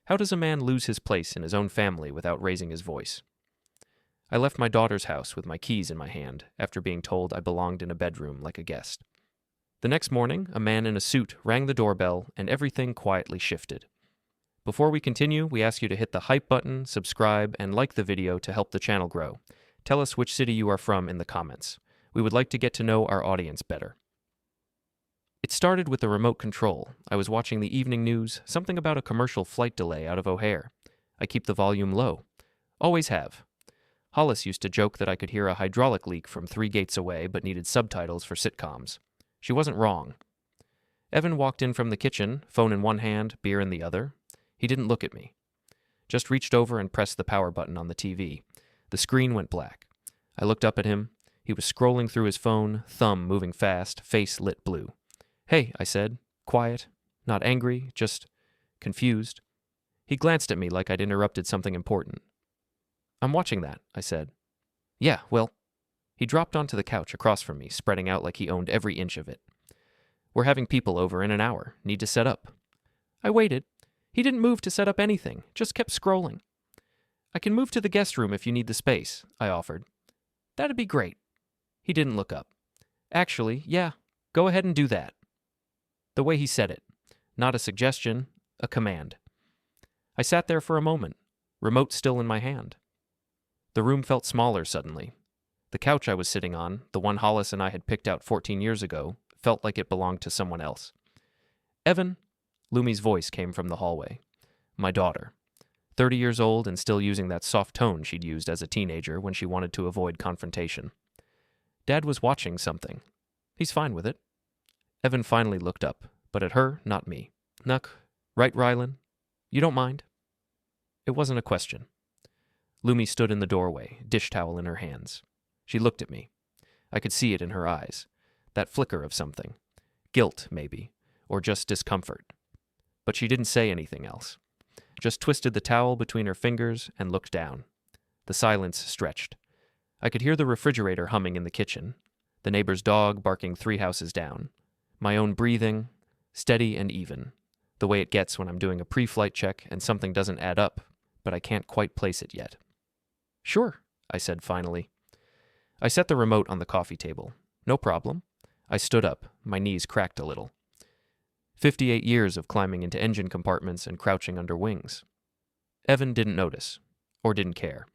How does a man lose his place in his own family without raising his voice? I left my daughter's house with my keys in my hand after being told I belonged in a bedroom like a guest. The next morning, a man in a suit rang the doorbell and everything quietly shifted. Before we continue, we ask you to hit the hype button, subscribe, and like the video to help the channel grow. Tell us which city you are from in the comments. We would like to get to know our audience better. It started with the remote control. I was watching the evening news, something about a commercial flight delay out of O'Hare. I keep the volume low. Always have. Hollis used to joke that I could hear a hydraulic leak from 3 gates away but needed subtitles for sitcoms. She wasn't wrong. Evan walked in from the kitchen, phone in one hand, beer in the other. He didn't look at me. Just reached over and pressed the power button on the TV. The screen went black. I looked up at him. He was scrolling through his phone, thumb moving fast, face lit blue. "Hey," I said, quiet, not angry, just confused. He glanced at me like I'd interrupted something important. "I'm watching that," I said. "Yeah, well..." He dropped onto the couch across from me, spreading out like he owned every inch of it. "We're having people over in an hour. Need to set up." I waited. He didn't move to set up anything, just kept scrolling. "I can move to the guest room if you need the space," I offered. "That'd be great." He didn't look up. "Actually, yeah, go ahead and do that." The way he said it. Not a suggestion, a command. I sat there for a moment, remote still in my hand. The room felt smaller suddenly. The couch I was sitting on, the one Hollis and I had picked out 14 years ago, felt like it belonged to someone else. "Evan," Lumi's voice came from the hallway. My daughter. 30 years old and still using that soft tone she'd used as a teenager when she wanted to avoid confrontation. Dad was watching something. He's fine with it. Evan finally looked up, but at her, not me. "Nuck, right, Rylan? You don't mind?" It wasn't a question. Lumi stood in the doorway, dish towel in her hands. She looked at me. I could see it in her eyes. That flicker of something. Guilt, maybe, or just discomfort. But she didn't say anything else. Just twisted the towel between her fingers and looked down. The silence stretched. I could hear the refrigerator humming in the kitchen, the neighbor's dog barking 3 houses down, my own breathing, steady and even, the way it gets when I'm doing a pre-flight check and something doesn't add up, but I can't quite place it yet. "Sure," I said finally. I set the remote on the coffee table. "No problem." I stood up, my knees cracked a little. 58 years of climbing into engine compartments and crouching under wings. Evan didn't notice, or didn't care.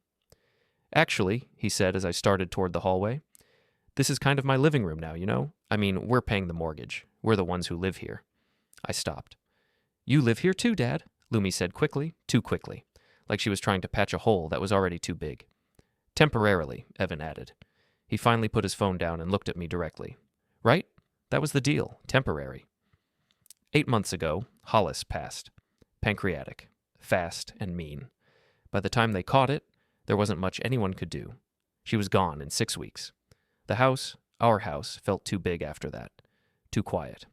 "Actually," he said as I started toward the hallway, "this is kind of my living room now, you know? I mean, we're paying the mortgage. We're the ones who live here." I stopped. "You live here too, Dad," Lumi said quickly, too quickly, like she was trying to patch a hole that was already too big. "Temporarily," Evan added. He finally put his phone down and looked at me directly. "Right? That was the deal. Temporary." 8 months ago, Hollis passed. Pancreatic. Fast and mean. By the time they caught it, there wasn't much anyone could do. She was gone in 6 weeks. The house, our house, felt too big after that. Too quiet.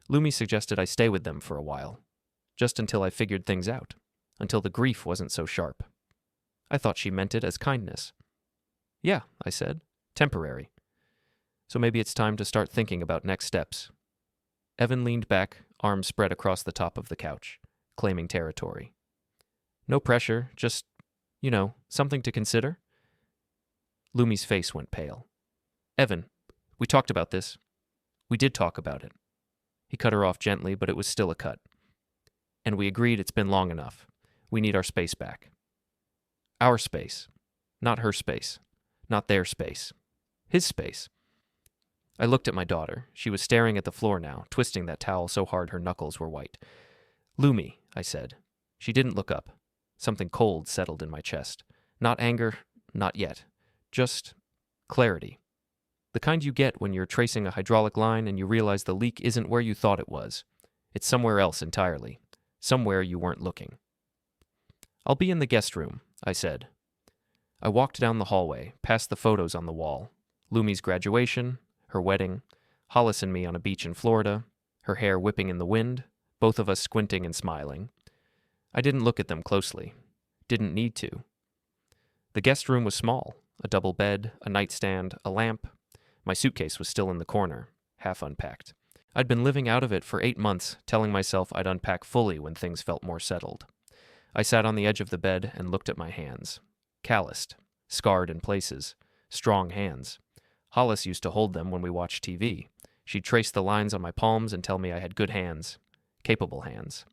Lumi suggested I stay with them for a while. Just until I figured things out. Until the grief wasn't so sharp. I thought she meant it as kindness. "Yeah," I said. "Temporary. So maybe it's time to start thinking about next steps." Evan leaned back, arms spread across the top of the couch, claiming territory. "No pressure, just, something to consider." Lumi's face went pale. "Evan, we talked about this." "We did talk about it." He cut her off gently, but it was still a cut. "And we agreed it's been long enough. We need our space back." Our space. Not her space. Not their space. His space. I looked at my daughter. She was staring at the floor now, twisting that towel so hard her knuckles were white. "Lumi," I said. She didn't look up. Something cold settled in my chest. Not anger, not yet. Just clarity. The kind you get when you're tracing a hydraulic line and you realize the leak isn't where you thought it was. It's somewhere else entirely. Somewhere you weren't looking. "I'll be in the guest room," I said. I walked down the hallway, past the photos on the wall. Lumi's graduation, her wedding, Hollis and me on a beach in Florida, her hair whipping in the wind, both of us squinting and smiling. I didn't look at them closely. Didn't need to. The guest room was small. A double bed, a nightstand, a lamp. My suitcase was still in the corner, half unpacked. I'd been living out of it for 8 months, telling myself I'd unpack fully when things felt more settled. I sat on the edge of the bed and looked at my hands. Calloused, scarred in places, strong hands. Hollis used to hold them when we watched TV. She'd trace the lines on my palms and tell me I had good hands, capable hands.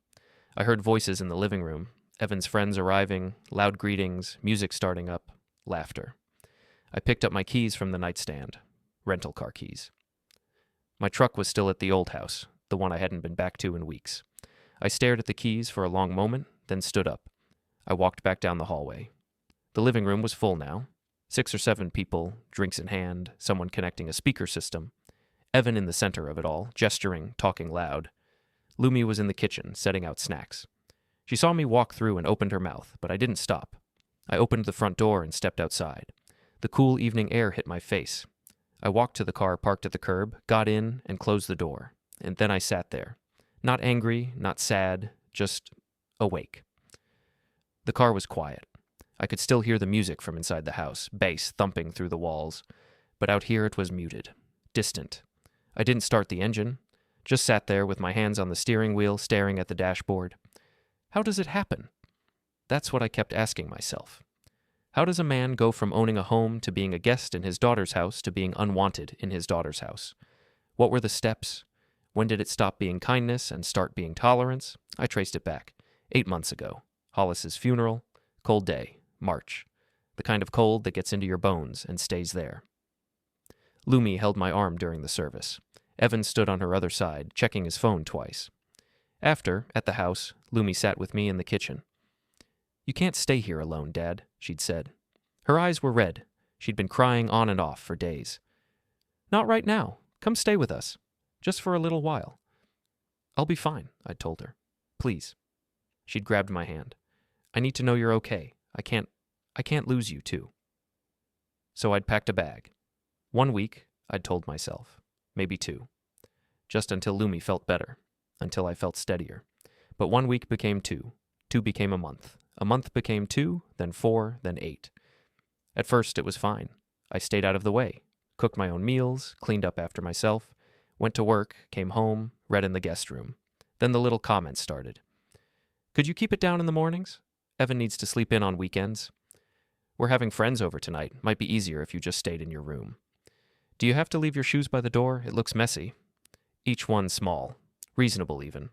I heard voices in the living room, Evan's friends arriving, loud greetings, music starting up, laughter. I picked up my keys from the nightstand, rental car keys. My truck was still at the old house, the one I hadn't been back to in weeks. I stared at the keys for a long moment, then stood up. I walked back down the hallway. The living room was full now. 6 or 7 people, drinks in hand, someone connecting a speaker system. Evan in the center of it all, gesturing, talking loud. Lumi was in the kitchen, setting out snacks. She saw me walk through and opened her mouth, but I didn't stop. I opened the front door and stepped outside. The cool evening air hit my face. I walked to the car parked at the curb, got in, and closed the door. And then I sat there. Not angry, not sad, just awake. The car was quiet. I could still hear the music from inside the house, bass thumping through the walls. But out here it was muted, distant. I didn't start the engine, just sat there with my hands on the steering wheel, staring at the dashboard. How does it happen? That's what I kept asking myself. How does a man go from owning a home to being a guest in his daughter's house to being unwanted in his daughter's house? What were the steps? When did it stop being kindness and start being tolerance? I traced it back. 8 months ago. Hollis's funeral. Cold day. March. The kind of cold that gets into your bones and stays there. Lumi held my arm during the service. Evan stood on her other side, checking his phone twice. After, at the house, Lumi sat with me in the kitchen. "You can't stay here alone, Dad," she'd said. Her eyes were red. She'd been crying on and off for days. "Not right now. Come stay with us. Just for a little while." "I'll be fine," I'd told her. "Please." She'd grabbed my hand. "I need to know you're okay. I can't lose you, too." So I'd packed a bag. 1 week, I'd told myself. Maybe 2. Just until Lumi felt better. Until I felt steadier. But 1 week became 2. 2 became a month. A month became 2, then 4, then 8. At first, it was fine. I stayed out of the way, cooked my own meals, cleaned up after myself, went to work, came home, read in the guest room. Then the little comments started. "Could you keep it down in the mornings? Evan needs to sleep in on weekends. We're having friends over tonight. Might be easier if you just stayed in your room. Do you have to leave your shoes by the door? It looks messy." Each one small. Reasonable, even.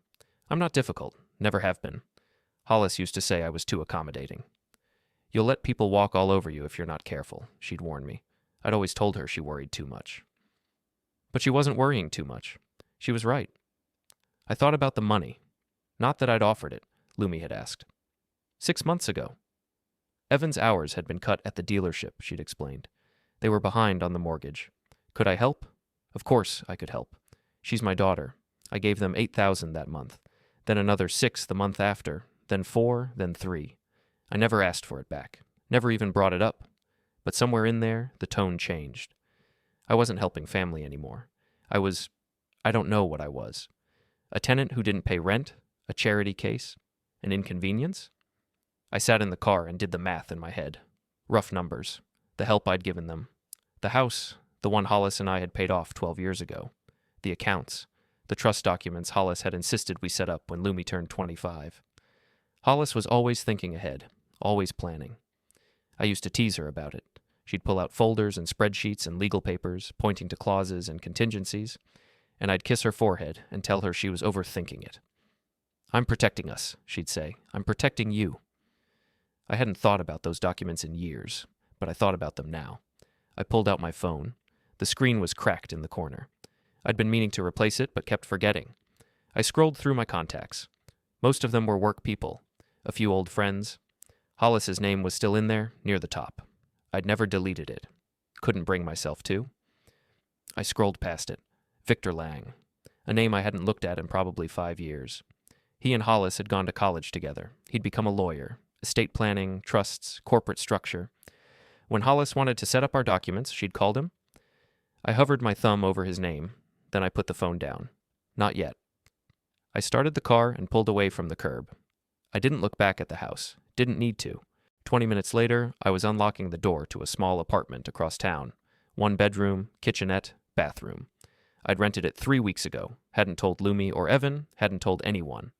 I'm not difficult. Never have been. Hollis used to say I was too accommodating. "You'll let people walk all over you if you're not careful," she'd warn me. I'd always told her she worried too much. But she wasn't worrying too much. She was right. I thought about the money. Not that I'd offered it, Lumi had asked. 6 months ago. Evan's hours had been cut at the dealership, she'd explained. They were behind on the mortgage. Could I help? Of course I could help. She's my daughter. I gave them $8,000 that month, then another 6 the month after, then 4, then 3. I never asked for it back, never even brought it up. But somewhere in there, the tone changed. I wasn't helping family anymore. I don't know what I was. A tenant who didn't pay rent? A charity case? An inconvenience? I sat in the car and did the math in my head. Rough numbers. The help I'd given them. The house, the one Hollis and I had paid off 12 years ago. The accounts. The trust documents Hollis had insisted we set up when Lumi turned 25. Hollis was always thinking ahead, always planning. I used to tease her about it. She'd pull out folders and spreadsheets and legal papers, pointing to clauses and contingencies, and I'd kiss her forehead and tell her she was overthinking it. "I'm protecting us," she'd say. "I'm protecting you." I hadn't thought about those documents in years, but I thought about them now. I pulled out my phone. The screen was cracked in the corner. I'd been meaning to replace it, but kept forgetting. I scrolled through my contacts. Most of them were work people, a few old friends. Hollis's name was still in there, near the top. I'd never deleted it. Couldn't bring myself to. I scrolled past it. Victor Lang, a name I hadn't looked at in probably 5 years. He and Hollis had gone to college together. He'd become a lawyer. Estate planning, trusts, corporate structure. When Hollis wanted to set up our documents, she'd called him. I hovered my thumb over his name. Then I put the phone down. Not yet. I started the car and pulled away from the curb. I didn't look back at the house. Didn't need to. 20 minutes later, I was unlocking the door to a small apartment across town. 1 bedroom, kitchenette, bathroom. I'd rented it 3 weeks ago, Hadn't told Lumi or Evan, hadn't told anyone.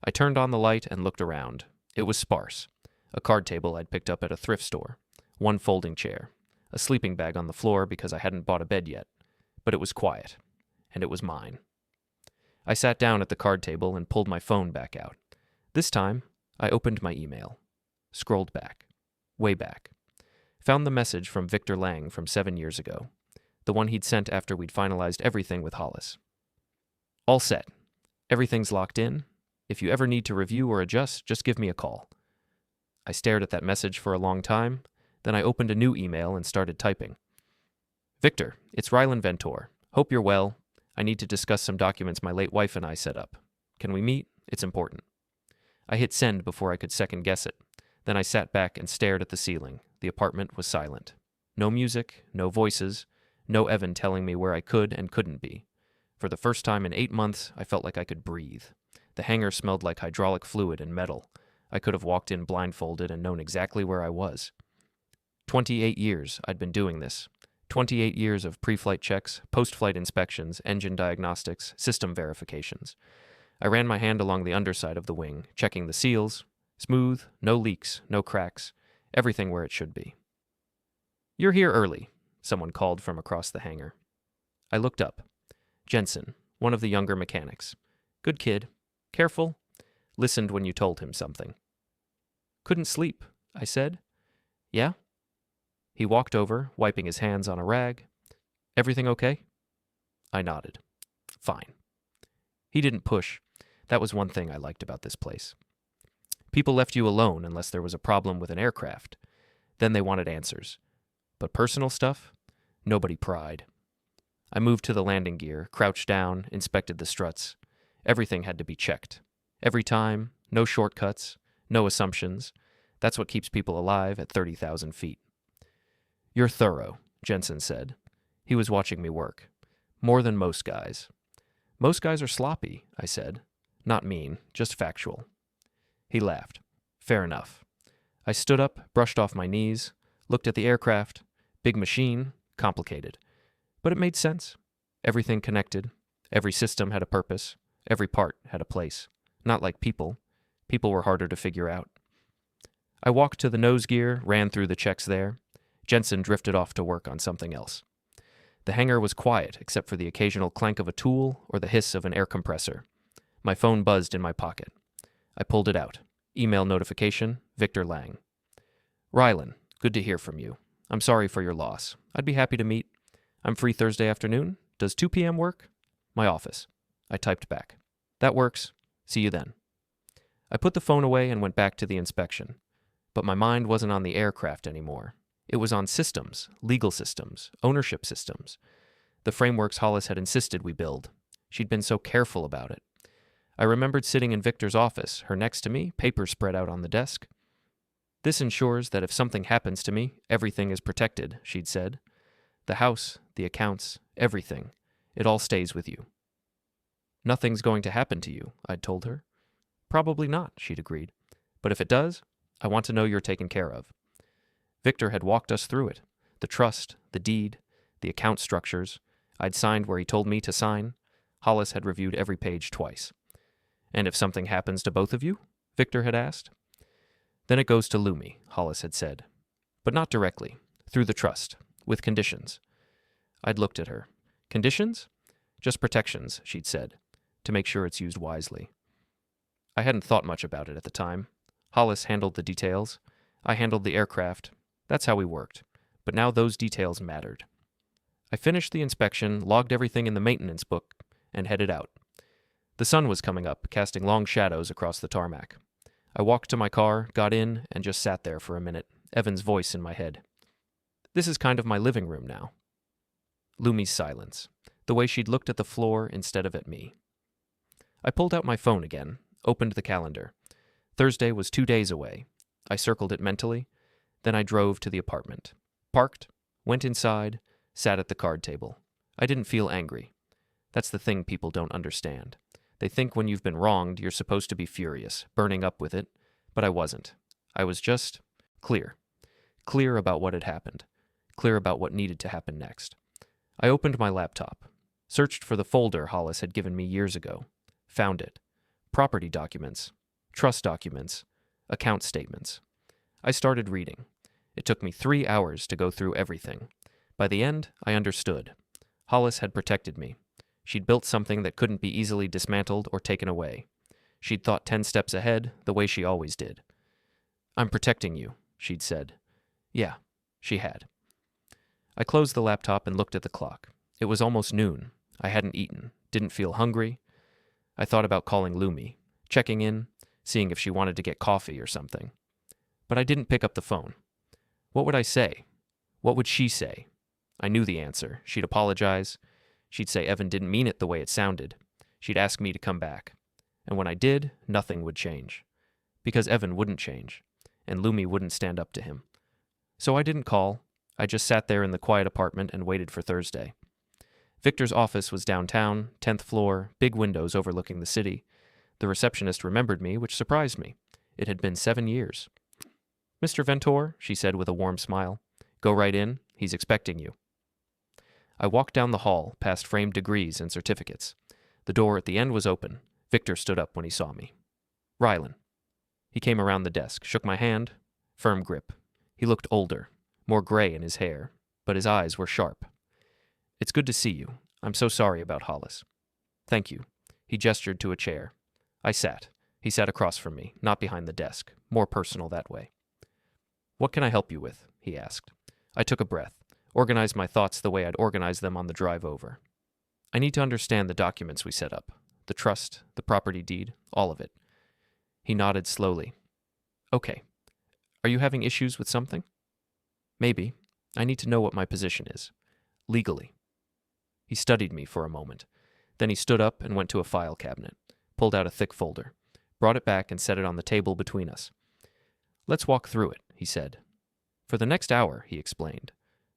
I turned on the light and looked around. It was sparse. A card table I'd picked up at a thrift store. One folding chair. A sleeping bag on the floor because I hadn't bought a bed yet. But it was quiet. And it was mine. I sat down at the card table and pulled my phone back out. This time, I opened my email. Scrolled back. Way back. Found the message from Victor Lang from 7 years ago. The one he'd sent after we'd finalized everything with Hollis. All set. Everything's locked in. If you ever need to review or adjust, just give me a call. I stared at that message for a long time. Then I opened a new email and started typing. Victor, it's Rylan Ventor. Hope you're well. I need to discuss some documents my late wife and I set up. Can we meet? It's important. I hit send before I could second guess it. Then I sat back and stared at the ceiling. The apartment was silent. No music, no voices, no Evan telling me where I could and couldn't be. For the first time in 8 months, I felt like I could breathe. The hangar smelled like hydraulic fluid and metal. I could have walked in blindfolded and known exactly where I was. 28 years I'd been doing this. 28 years of pre-flight checks, post-flight inspections, engine diagnostics, system verifications. I ran my hand along the underside of the wing, checking the seals. Smooth, no leaks, no cracks, everything where it should be. You're here early, someone called from across the hangar. I looked up. Jensen, one of the younger mechanics. Good kid. Careful. Listened when you told him something. Couldn't sleep, I said. Yeah? He walked over, wiping his hands on a rag. Everything okay? I nodded. Fine. He didn't push. That was one thing I liked about this place. People left you alone unless there was a problem with an aircraft. Then they wanted answers. But personal stuff? Nobody pried. I moved to the landing gear, crouched down, inspected the struts. Everything had to be checked. Every time, no shortcuts, no assumptions. That's what keeps people alive at 30,000 feet. You're thorough, Jensen said. He was watching me work. More than most guys. Most guys are sloppy, I said. Not mean, just factual. He laughed. Fair enough. I stood up, brushed off my knees, looked at the aircraft. Big machine, complicated. But it made sense. Everything connected. Every system had a purpose. Every part had a place. Not like people. People were harder to figure out. I walked to the nose gear, ran through the checks there. Jensen drifted off to work on something else. The hangar was quiet, except for the occasional clank of a tool or the hiss of an air compressor. My phone buzzed in my pocket. I pulled it out. Email notification, Victor Lang. Rylan, good to hear from you. I'm sorry for your loss. I'd be happy to meet. I'm free Thursday afternoon. Does 2 p.m. work? My office. I typed back. That works. See you then. I put the phone away and went back to the inspection. But my mind wasn't on the aircraft anymore. It was on systems, legal systems, ownership systems. The frameworks Hollis had insisted we build. She'd been so careful about it. I remembered sitting in Victor's office, her next to me, papers spread out on the desk. This ensures that if something happens to me, everything is protected, she'd said. The house, the accounts, everything. It all stays with you. Nothing's going to happen to you, I'd told her. Probably not, she'd agreed. But if it does, I want to know you're taken care of. Victor had walked us through it. The trust, the deed, the account structures. I'd signed where he told me to sign. Hollis had reviewed every page twice. And if something happens to both of you? Victor had asked. Then it goes to Lumi, Hollis had said. But not directly, through the trust, with conditions. I'd looked at her. Conditions? Just protections, she'd said, to make sure it's used wisely. I hadn't thought much about it at the time. Hollis handled the details. I handled the aircraft. That's how we worked. But now those details mattered. I finished the inspection, logged everything in the maintenance book, and headed out. The sun was coming up, casting long shadows across the tarmac. I walked to my car, got in, and just sat there for a minute, Evan's voice in my head. This is kind of my living room now. Lumi's silence, the way she'd looked at the floor instead of at me. I pulled out my phone again, opened the calendar. Thursday was 2 days away. I circled it mentally. Then I drove to the apartment. Parked, went inside, sat at the card table. I didn't feel angry. That's the thing people don't understand. They think when you've been wronged, you're supposed to be furious, burning up with it. But I wasn't. I was just clear. Clear about what had happened. Clear about what needed to happen next. I opened my laptop. Searched for the folder Hollis had given me years ago. Found it. Property documents. Trust documents. Account statements. I started reading. It took me 3 hours to go through everything. By the end, I understood. Hollis had protected me. She'd built something that couldn't be easily dismantled or taken away. She'd thought 10 steps ahead, the way she always did. "I'm protecting you," she'd said. Yeah, she had. I closed the laptop and looked at the clock. It was almost noon. I hadn't eaten, didn't feel hungry. I thought about calling Lumi, checking in, seeing if she wanted to get coffee or something. But I didn't pick up the phone. What would I say? What would she say? I knew the answer. She'd apologize. She'd say Evan didn't mean it the way it sounded. She'd ask me to come back. And when I did, nothing would change. Because Evan wouldn't change, and Lumi wouldn't stand up to him. So I didn't call. I just sat there in the quiet apartment and waited for Thursday. Victor's office was downtown, 10th floor, big windows overlooking the city. The receptionist remembered me, which surprised me. It had been 7 years. "Mr. Ventor," she said with a warm smile. "Go right in. He's expecting you." I walked down the hall, past framed degrees and certificates. The door at the end was open. Victor stood up when he saw me. "Rylan." He came around the desk, shook my hand. Firm grip. He looked older, more gray in his hair, but his eyes were sharp. "It's good to see you. I'm so sorry about Hollis." "Thank you." He gestured to a chair. I sat. He sat across from me, not behind the desk, more personal that way. "What can I help you with?" he asked. I took a breath, organized my thoughts the way I'd organized them on the drive over. "I need to understand the documents we set up. The trust, the property deed, all of it." He nodded slowly. "Okay. Are you having issues with something?" "Maybe. I need to know what my position is. Legally." He studied me for a moment. Then he stood up and went to a file cabinet, pulled out a thick folder, brought it back and set it on the table between us. "Let's walk through it," he said. For the next hour, he explained.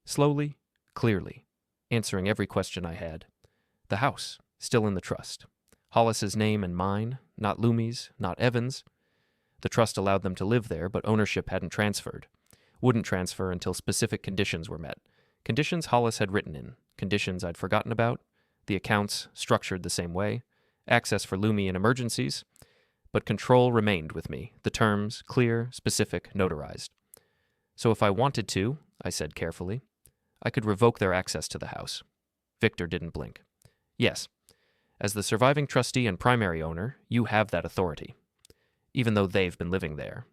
Slowly, clearly, answering every question I had. The house, still in the trust. Hollis's name and mine, not Lumi's, not Evan's. The trust allowed them to live there, but ownership hadn't transferred. Wouldn't transfer until specific conditions were met. Conditions Hollis had written in, conditions I'd forgotten about, the accounts structured the same way, access for Lumi in emergencies, but control remained with me, the terms clear, specific, notarized. So if I wanted to, I said carefully, I could revoke their access to the house. Victor didn't blink. Yes, as the surviving trustee and primary owner, you have that authority. Even though they've been living there.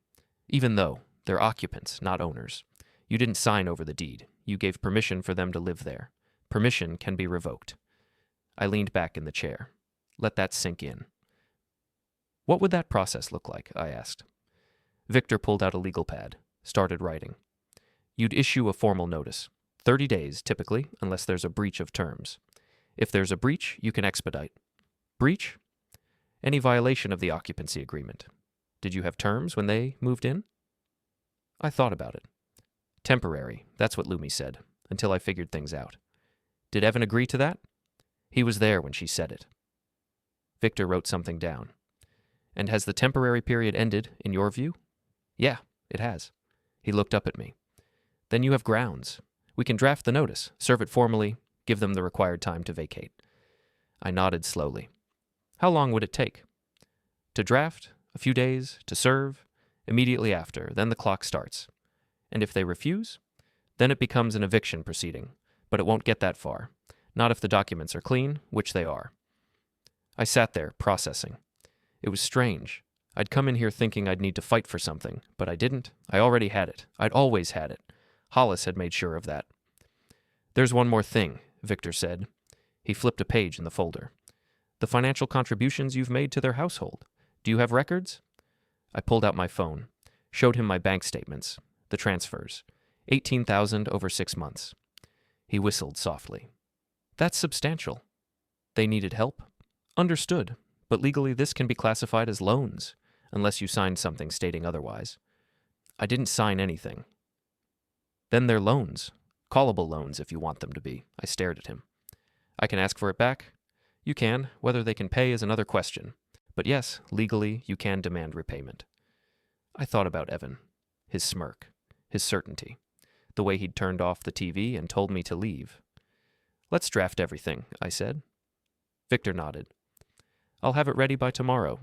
Even though they're occupants, not owners. You didn't sign over the deed. You gave permission for them to live there. Permission can be revoked. I leaned back in the chair. Let that sink in. "What would that process look like?" I asked. Victor pulled out a legal pad, started writing. "You'd issue a formal notice. 30 days, typically, unless there's a breach of terms. If there's a breach, you can expedite. Breach? Any violation of the occupancy agreement. Did you have terms when they moved in?" I thought about it. Temporary, that's what Lumi said, until I figured things out. Did Evan agree to that? He was there when she said it. Victor wrote something down. "And has the temporary period ended, in your view?" "Yeah, it has." He looked up at me. "Then you have grounds. We can draft the notice, serve it formally, give them the required time to vacate." I nodded slowly. "How long would it take?" "To draft? A few days. To serve? Immediately after. Then the clock starts. And if they refuse? Then it becomes an eviction proceeding. But it won't get that far. Not if the documents are clean, which they are." I sat there, processing. It was strange. I'd come in here thinking I'd need to fight for something, but I didn't. I already had it. I'd always had it. Hollis had made sure of that. "There's one more thing," Victor said. He flipped a page in the folder. "The financial contributions you've made to their household. Do you have records?" I pulled out my phone, showed him my bank statements, the transfers. 18,000 over 6 months. He whistled softly. "That's substantial." "They needed help?" "Understood, but legally this can be classified as loans, unless you signed something stating otherwise." "I didn't sign anything." "Then they're loans. Callable loans if you want them to be." I stared at him. "I can ask for it back?" "You can. Whether they can pay is another question. But yes, legally, you can demand repayment." I thought about Evan, his smirk, his certainty, the way he'd turned off the TV and told me to leave. "Let's draft everything," I said. Victor nodded. I'll have it ready by tomorrow.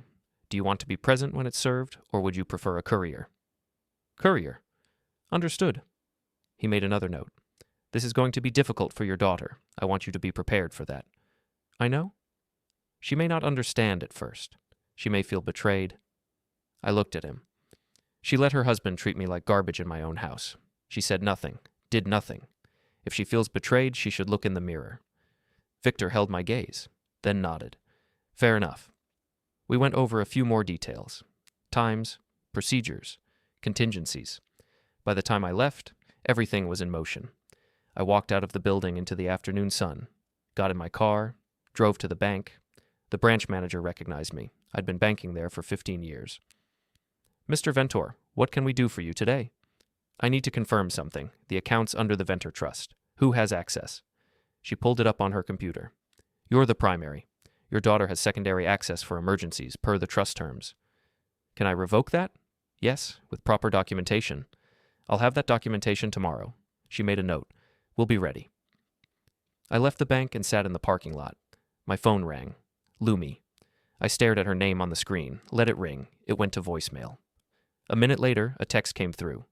Do you want to be present when it's served, or would you prefer a courier? Courier. Understood. He made another note. This is going to be difficult for your daughter. I want you to be prepared for that. I know. She may not understand at first. She may feel betrayed. I looked at him. She let her husband treat me like garbage in my own house. She said nothing, did nothing. If she feels betrayed, she should look in the mirror. Victor held my gaze, then nodded. Fair enough. We went over a few more details. Times, procedures, contingencies. By the time I left, everything was in motion. I walked out of the building into the afternoon sun, got in my car, drove to the bank. The branch manager recognized me. I'd been banking there for 15 years. Mr. Ventor, what can we do for you today? I need to confirm something. The account's under the Ventor Trust. Who has access? She pulled it up on her computer. You're the primary. Your daughter has secondary access for emergencies, per the trust terms. Can I revoke that? Yes, with proper documentation. I'll have that documentation tomorrow. She made a note. We'll be ready. I left the bank and sat in the parking lot. My phone rang. Lumi. I stared at her name on the screen, let it ring. It went to voicemail. A minute later, a text came through.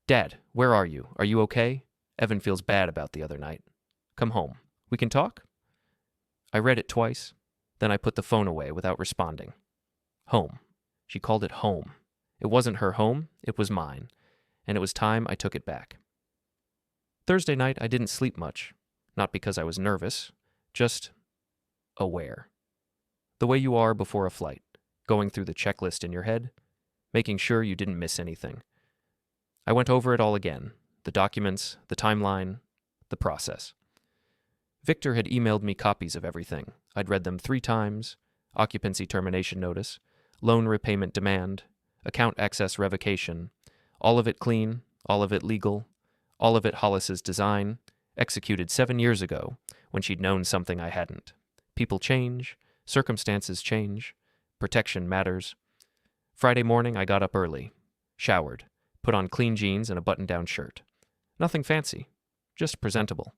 Dad, where are you? Are you okay? Evan feels bad about the other night. Come home. We can talk? I read it twice. Then I put the phone away without responding. Home. She called it home. It wasn't her home, it was mine. And it was time I took it back. Thursday night, I didn't sleep much. Not because I was nervous, just aware. The way you are before a flight, going through the checklist in your head, making sure you didn't miss anything. I went over it all again, the documents, the timeline, the process. Victor had emailed me copies of everything. I'd read them 3 times: occupancy termination notice, loan repayment demand, account access revocation, all of it clean, all of it legal, all of it Hollis's design, executed 7 years ago when she'd known something I hadn't. People change, circumstances change, protection matters. Friday morning I got up early, showered, put on clean jeans and a button-down shirt. Nothing fancy, just presentable.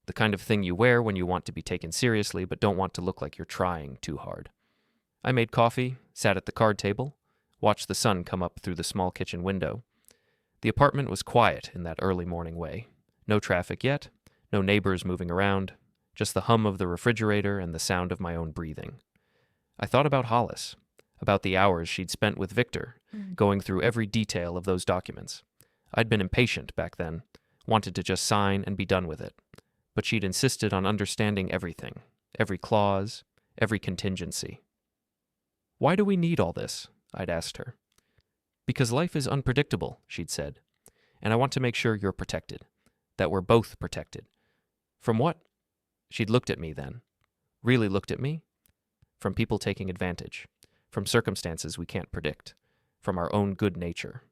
The kind of thing you wear when you want to be taken seriously but don't want to look like you're trying too hard. I made coffee, sat at the card table, watched the sun come up through the small kitchen window. The apartment was quiet in that early morning way. No traffic yet, no neighbors moving around, just the hum of the refrigerator and the sound of my own breathing. I thought about Hollis, about the hours she'd spent with Victor, going through every detail of those documents. I'd been impatient back then, wanted to just sign and be done with it. But she'd insisted on understanding everything, every clause, every contingency. Why do we need all this? I'd asked her. Because life is unpredictable, she'd said, and I want to make sure you're protected, that we're both protected. From what? She'd looked at me then. Really looked at me? From people taking advantage, from circumstances we can't predict, from our own good nature.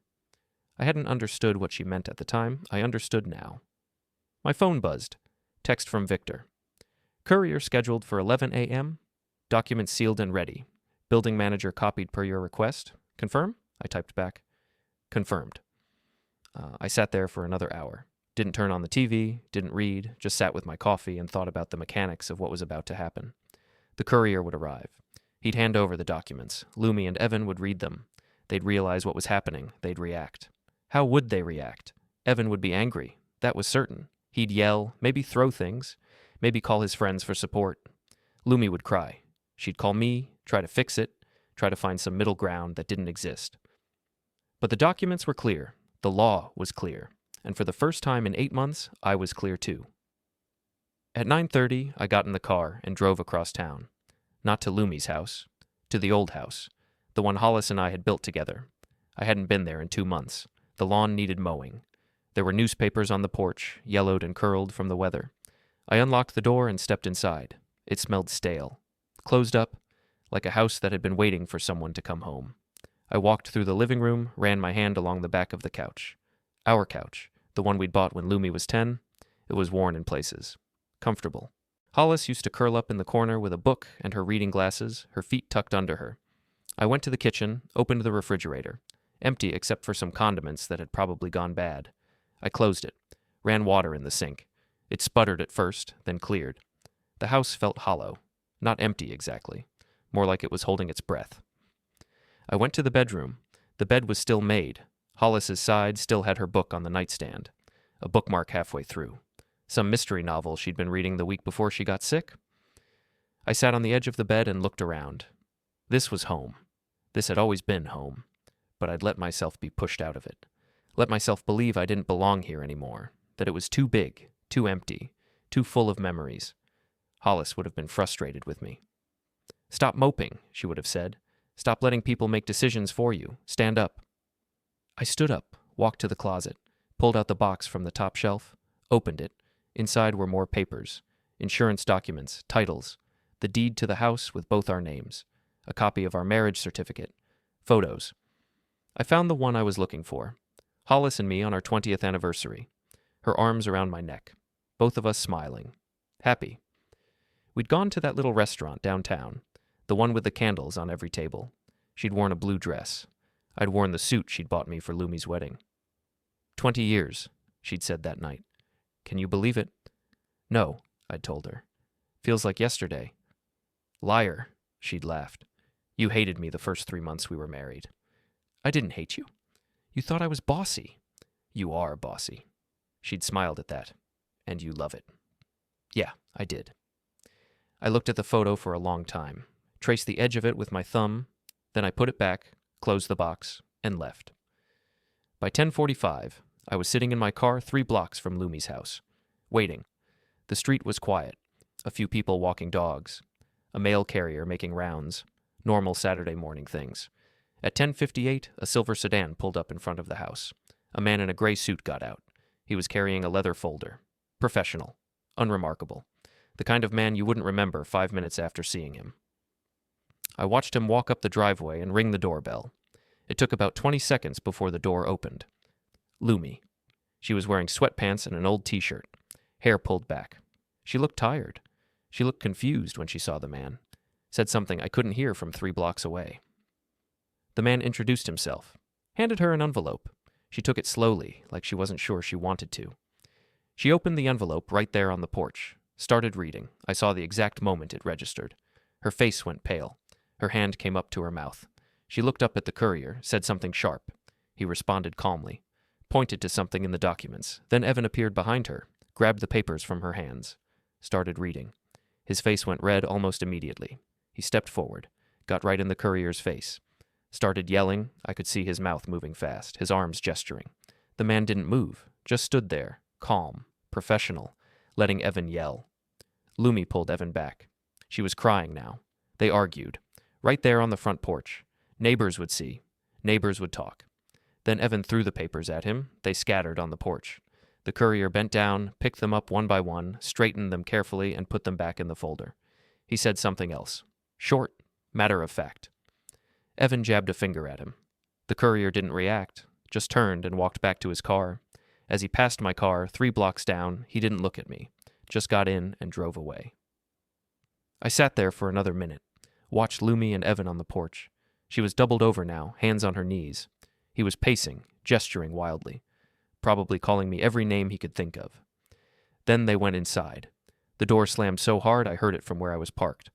I hadn't understood what she meant at the time. I understood now. My phone buzzed. Text from Victor. Courier scheduled for 11 a.m. Documents sealed and ready. Building manager copied per your request. Confirm? I typed back. Confirmed. I sat there for another hour. Didn't turn on the TV, didn't read, just sat with my coffee and thought about the mechanics of what was about to happen. The courier would arrive. He'd hand over the documents. Lumi and Evan would read them. They'd realize what was happening. They'd react. How would they react? Evan would be angry. That was certain. He'd yell, maybe throw things, maybe call his friends for support. Lumi would cry. She'd call me, try to fix it, try to find some middle ground that didn't exist. But the documents were clear. The law was clear. And for the first time in 8 months, I was clear too. At 9:30, I got in the car and drove across town. Not to Lumi's house, to the old house, the one Hollis and I had built together. I hadn't been there in 2 months. The lawn needed mowing. There were newspapers on the porch, yellowed and curled from the weather. I unlocked the door and stepped inside. It smelled stale. Closed up, like a house that had been waiting for someone to come home. I walked through the living room, ran my hand along the back of the couch. Our couch, the one we'd bought when Lumi was 10. It was worn in places. Comfortable. Hollis used to curl up in the corner with a book and her reading glasses, her feet tucked under her. I went to the kitchen, opened the refrigerator. Empty except for some condiments that had probably gone bad. I closed it, ran water in the sink. It sputtered at first, then cleared. The house felt hollow. Not empty, exactly. More like it was holding its breath. I went to the bedroom. The bed was still made. Hollis's side still had her book on the nightstand, a bookmark halfway through. Some mystery novel she'd been reading the week before she got sick. I sat on the edge of the bed and looked around. This was home. This had always been home. But I'd let myself be pushed out of it. Let myself believe I didn't belong here anymore, that it was too big, too empty, too full of memories. Hollis would have been frustrated with me. Stop moping, she would have said. Stop letting people make decisions for you. Stand up. I stood up, walked to the closet, pulled out the box from the top shelf, opened it. Inside were more papers, insurance documents, titles, the deed to the house with both our names, a copy of our marriage certificate, photos. I found the one I was looking for. Hollis and me on our 20th anniversary. Her arms around my neck. Both of us smiling. Happy. We'd gone to that little restaurant downtown, the one with the candles on every table. She'd worn a blue dress. I'd worn the suit she'd bought me for Lumi's wedding. 20 years, she'd said that night. Can you believe it? No, I'd told her. Feels like yesterday. Liar, she'd laughed. You hated me the first 3 months we were married. I didn't hate you. You thought I was bossy. You are bossy. She'd smiled at that. And you love it. Yeah, I did. I looked at the photo for a long time, traced the edge of it with my thumb, then I put it back, closed the box, and left. By 10:45, I was sitting in my car 3 blocks from Lumi's house, waiting. The street was quiet, a few people walking dogs, a mail carrier making rounds, normal Saturday morning things. At 10:58, a silver sedan pulled up in front of the house. A man in a gray suit got out. He was carrying a leather folder. Professional. Unremarkable. The kind of man you wouldn't remember 5 minutes after seeing him. I watched him walk up the driveway and ring the doorbell. It took about 20 seconds before the door opened. Lumi. She was wearing sweatpants and an old t-shirt, hair pulled back. She looked tired. She looked confused when she saw the man. Said something I couldn't hear from 3 blocks away. The man introduced himself, handed her an envelope. She took it slowly, like she wasn't sure she wanted to. She opened the envelope right there on the porch, started reading. I saw the exact moment it registered. Her face went pale. Her hand came up to her mouth. She looked up at the courier, said something sharp. He responded calmly, pointed to something in the documents. Then Evan appeared behind her, grabbed the papers from her hands, started reading. His face went red almost immediately. He stepped forward, got right in the courier's face. Started yelling. I could see his mouth moving fast, his arms gesturing. The man didn't move, just stood there, calm, professional, letting Evan yell. Lumi pulled Evan back. She was crying now. They argued. Right there on the front porch. Neighbors would see. Neighbors would talk. Then Evan threw the papers at him. They scattered on the porch. The courier bent down, picked them up one by one, straightened them carefully, and put them back in the folder. He said something else. Short, matter of fact. Evan jabbed a finger at him. The courier didn't react, just turned and walked back to his car. As he passed my car 3 blocks down, he didn't look at me, just got in and drove away. I sat there for another minute, watched Lumi and Evan on the porch. She was doubled over now, hands on her knees. He was pacing, gesturing wildly, probably calling me every name he could think of. Then they went inside. The door slammed so hard I heard it from where I was parked.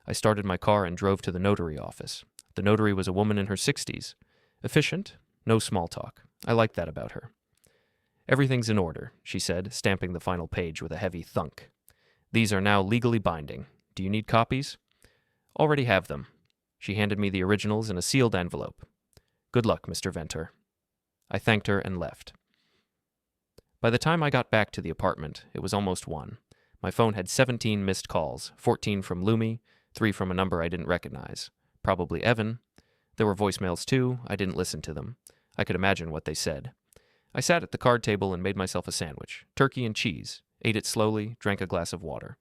I started my car and drove to the notary office. The notary was a woman in her 60s. Efficient, no small talk. I liked that about her. Everything's in order, she said, stamping the final page with a heavy thunk. These are now legally binding. Do you need copies? Already have them. She handed me the originals in a sealed envelope. Good luck, Mr. Ventor. I thanked her and left. By the time I got back to the apartment, it was almost 1. My phone had 17 missed calls, 14 from Lumi, 3 from a number I didn't recognize. Probably Evan. There were voicemails too. I didn't listen to them. I could imagine what they said. I sat at the card table and made myself a sandwich, turkey and cheese, ate it slowly, drank a glass of water.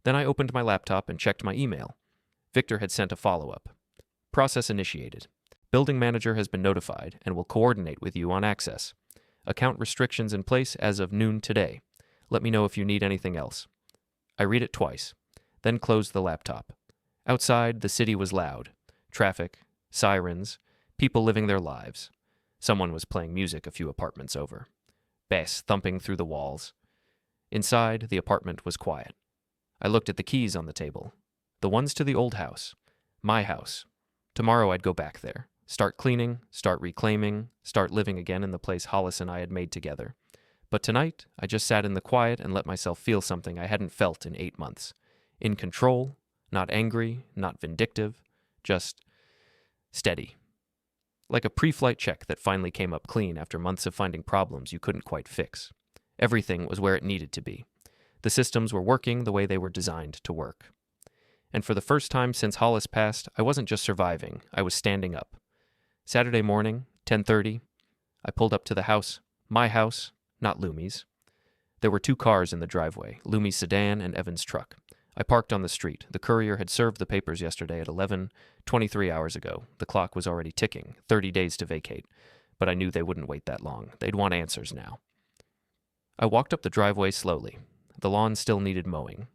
Then I opened my laptop and checked my email. Victor had sent a follow-up. Process initiated. Building manager has been notified and will coordinate with you on access. Account restrictions in place as of noon today. Let me know if you need anything else. I read it twice, then closed the laptop. Outside, the city was loud. Traffic, sirens, people living their lives. Someone was playing music a few apartments over. Bass thumping through the walls. Inside, the apartment was quiet. I looked at the keys on the table. The ones to the old house. My house. Tomorrow I'd go back there. Start cleaning, start reclaiming, start living again in the place Hollis and I had made together. But tonight, I just sat in the quiet and let myself feel something I hadn't felt in 8 months. In control, not angry, not vindictive, just steady. Like a pre-flight check that finally came up clean after months of finding problems you couldn't quite fix. Everything was where it needed to be. The systems were working the way they were designed to work. And for the first time since Hollis passed, I wasn't just surviving, I was standing up. Saturday morning, 10:30, I pulled up to the house, my house, not Lumi's. There were 2 cars in the driveway, Lumi's sedan and Evan's truck. I parked on the street. The courier had served the papers yesterday at 11:23 hours ago. The clock was already ticking, 30 days to vacate. But I knew they wouldn't wait that long. They'd want answers now. I walked up the driveway slowly. The lawn still needed mowing.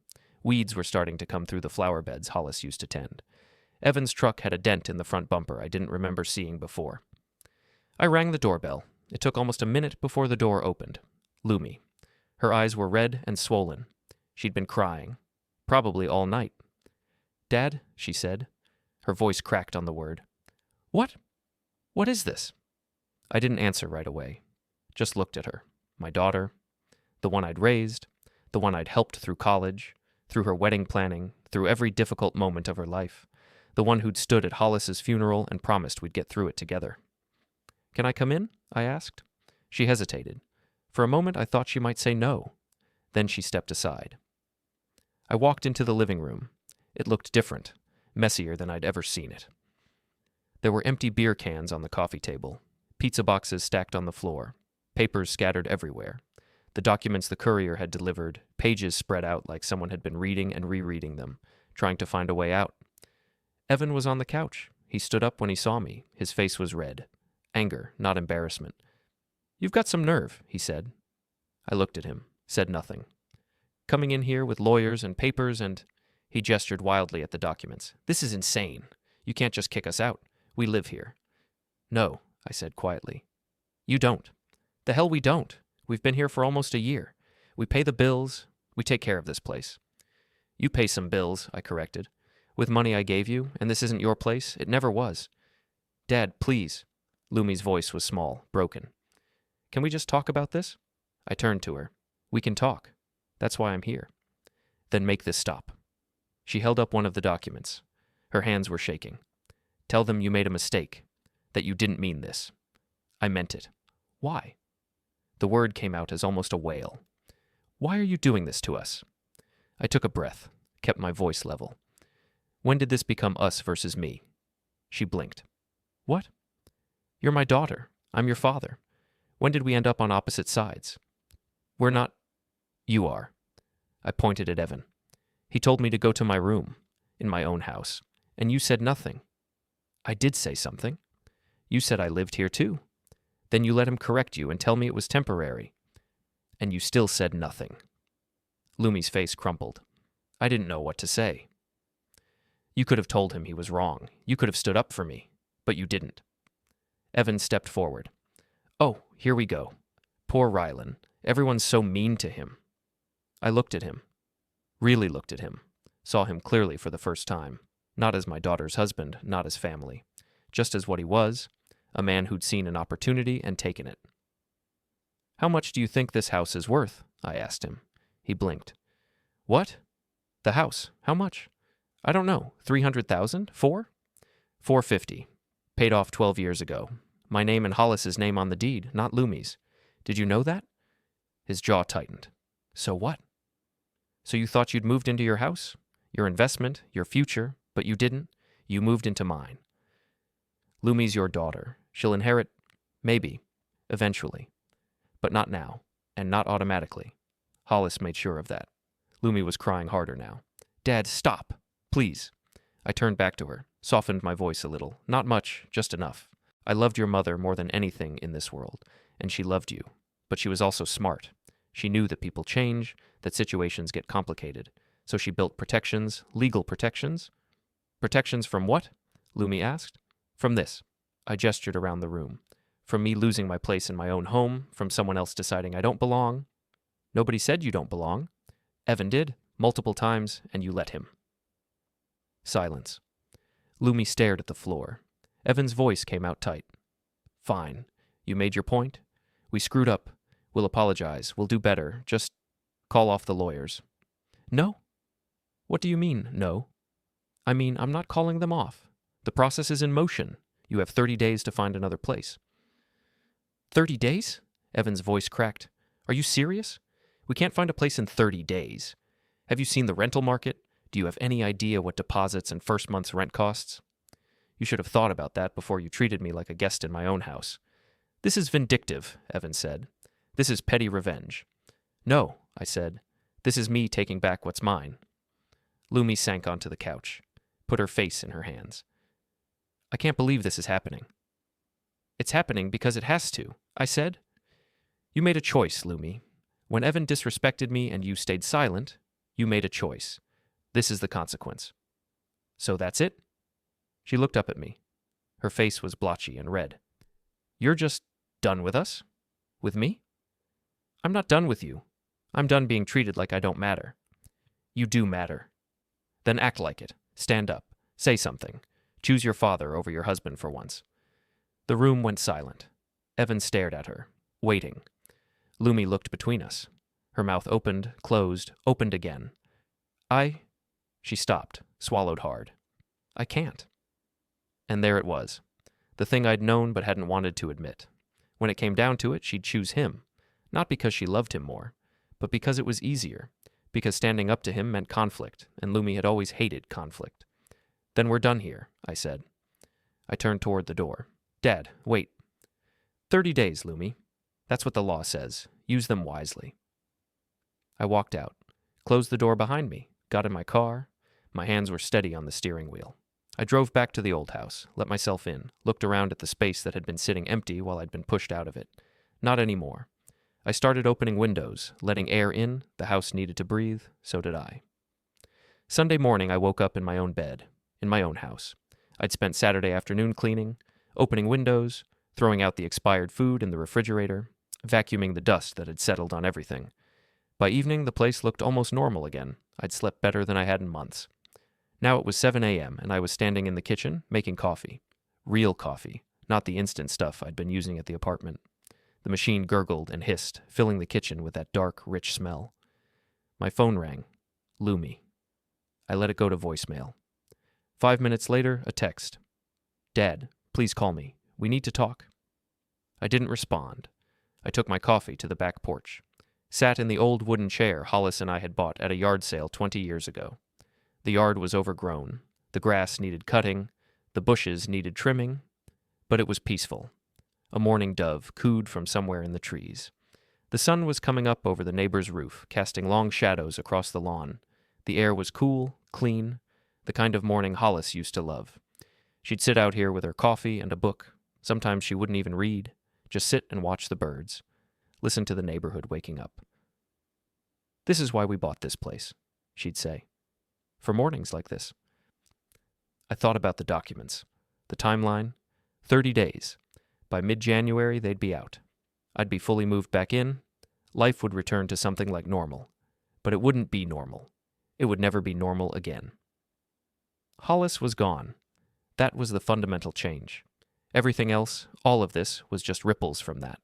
Weeds were starting to come through the flower beds Hollis used to tend. Evan's truck had a dent in the front bumper I didn't remember seeing before. I rang the doorbell. It took almost a minute before the door opened. Lumi. Her eyes were red and swollen. She'd been crying. Probably all night. "Dad," she said. Her voice cracked on the word. "What? What is this?" I didn't answer right away. Just looked at her. My daughter. The one I'd raised. The one I'd helped through college. Through her wedding planning. Through every difficult moment of her life. The one who'd stood at Hollis's funeral and promised we'd get through it together. "Can I come in?" I asked. She hesitated. For a moment I thought she might say no. Then she stepped aside. I walked into the living room. It looked different, messier than I'd ever seen it. There were empty beer cans on the coffee table, pizza boxes stacked on the floor, papers scattered everywhere, the documents the courier had delivered, pages spread out like someone had been reading and rereading them, trying to find a way out. Evan was on the couch. He stood up when he saw me. His face was red. Anger, not embarrassment. "You've got some nerve," he said. I looked at him, said nothing. "Coming in here with lawyers and papers and—" He gestured wildly at the documents. "This is insane. You can't just kick us out. We live here." "No," I said quietly. "You don't. The hell we don't. We've been here for almost a year. We pay the bills. We take care of this place." "You pay some bills," I corrected. "With money I gave you, and this isn't your place. It never was." "Dad, please." Lumi's voice was small, broken. "Can we just talk about this?" I turned to her. "We can talk. That's why I'm here." "Then make this stop." She held up one of the documents. Her hands were shaking. "Tell them you made a mistake, that you didn't mean this." I meant it. "Why?" The word came out as almost a wail. "Why are you doing this to us?" I took a breath, kept my voice level. "When did this become us versus me?" She blinked. "What?" "You're my daughter. I'm your father. When did we end up on opposite sides?" "We're not—" "You are." I pointed at Evan. "He told me to go to my room, in my own house, and you said nothing." "I did say something. You said I lived here too. Then you let him correct you and tell me it was temporary. And you still said nothing." Lumi's face crumpled. I didn't know what to say. "You could have told him he was wrong. You could have stood up for me. But you didn't." Evan stepped forward. "Oh, here we go. Poor Rylan. Everyone's so mean to him." I looked at him. Really looked at him. Saw him clearly for the first time. Not as my daughter's husband, not as family. Just as what he was, a man who'd seen an opportunity and taken it. "How much do you think this house is worth?" I asked him. He blinked. "What?" "The house. How much?" "I don't know. 300,000? 4? 450. Paid off 12 years ago. My name and Hollis's name on the deed, not Lumi's. Did you know that?" His jaw tightened. "So what?" "So you thought you'd moved into your house? Your investment, your future, but you didn't. You moved into mine. Lumi's your daughter. She'll inherit, maybe, eventually. But not now, and not automatically." Hollis made sure of that. Lumi was crying harder now. "Dad, stop. Please." I turned back to her, softened my voice a little. Not much, just enough. "I loved your mother more than anything in this world, and she loved you. But she was also smart. She knew that people change, that situations get complicated. So she built protections, legal protections." "Protections from what?" Lumi asked. "From this." I gestured around the room. "From me losing my place in my own home, from someone else deciding I don't belong." "Nobody said you don't belong." "Evan did, multiple times, and you let him." Silence. Lumi stared at the floor. Evan's voice came out tight. Fine. You made your point? We screwed up. We'll apologize. We'll do better. Just call off the lawyers. No? What do you mean, no? I mean, I'm not calling them off. The process is in motion. You have 30 days to find another place. 30 days? Evan's voice cracked. Are you serious? We can't find a place in 30 days. Have you seen the rental market? Do you have any idea what deposits and first month's rent costs? You should have thought about that before you treated me like a guest in my own house. This is vindictive, Evan said. This is petty revenge. No, I said. This is me taking back what's mine. Lumi sank onto the couch, put her face in her hands. I can't believe this is happening. It's happening because it has to, I said. You made a choice, Lumi. When Evan disrespected me and you stayed silent, you made a choice. This is the consequence. So that's it? She looked up at me. Her face was blotchy and red. You're just done with us? With me? I'm not done with you. I'm done being treated like I don't matter. You do matter. Then act like it. Stand up. Say something. Choose your father over your husband for once. The room went silent. Evan stared at her, waiting. Lumi looked between us. Her mouth opened, closed, opened again. She stopped, swallowed hard. I can't. And there it was. The thing I'd known but hadn't wanted to admit. When it came down to it, she'd choose him. Not because she loved him more, but because it was easier. Because standing up to him meant conflict, and Lumi had always hated conflict. Then we're done here, I said. I turned toward the door. Dad, wait. 30 days, Lumi. That's what the law says. Use them wisely. I walked out, closed the door behind me, got in my car. My hands were steady on the steering wheel. I drove back to the old house, let myself in, looked around at the space that had been sitting empty while I'd been pushed out of it. Not anymore. I started opening windows, letting air in. The house needed to breathe, so did I. Sunday morning, I woke up in my own bed, in my own house. I'd spent Saturday afternoon cleaning, opening windows, throwing out the expired food in the refrigerator, vacuuming the dust that had settled on everything. By evening, the place looked almost normal again. I'd slept better than I had in months. Now it was 7 a.m., and I was standing in the kitchen, making coffee. Real coffee, not the instant stuff I'd been using at the apartment. The machine gurgled and hissed, filling the kitchen with that dark, rich smell. My phone rang. Lumi. I let it go to voicemail. 5 minutes later, a text. Dad, please call me. We need to talk. I didn't respond. I took my coffee to the back porch. Sat in the old wooden chair Hollis and I had bought at a yard sale 20 years ago. The yard was overgrown. The grass needed cutting. The bushes needed trimming. But it was peaceful. A mourning dove cooed from somewhere in the trees. The sun was coming up over the neighbor's roof, casting long shadows across the lawn. The air was cool, clean, the kind of morning Hollis used to love. She'd sit out here with her coffee and a book. Sometimes she wouldn't even read, just sit and watch the birds, listen to the neighborhood waking up. This is why we bought this place, she'd say. For mornings like this. I thought about the documents, the timeline, 30 days. By mid-January, they'd be out. I'd be fully moved back in. Life would return to something like normal. But it wouldn't be normal. It would never be normal again. Hollis was gone. That was the fundamental change. Everything else, all of this, was just ripples from that.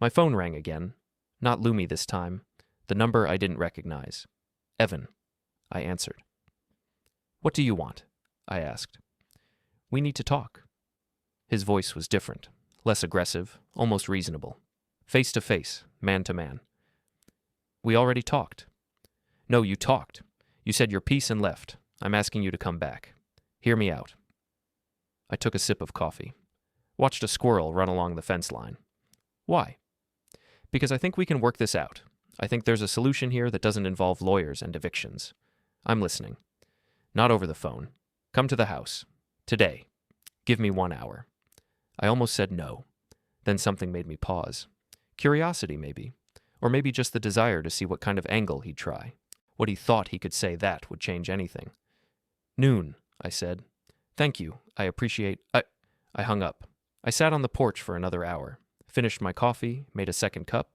My phone rang again. Not Lumi this time. The number I didn't recognize. Evan. I answered. What do you want? I asked. We need to talk. His voice was different, less aggressive, almost reasonable. Face to face, man to man. We already talked. No, you talked. You said your piece and left. I'm asking you to come back. Hear me out. I took a sip of coffee. Watched a squirrel run along the fence line. Why? Because I think we can work this out. I think there's a solution here that doesn't involve lawyers and evictions. I'm listening. Not over the phone. Come to the house. Today. Give me 1 hour. I almost said no. Then something made me pause. Curiosity, maybe. Or maybe just the desire to see what kind of angle he'd try. What he thought he could say that would change anything. Noon, I said. Thank you. I appreciate... I hung up. I sat on the porch for another hour. Finished my coffee, made a second cup.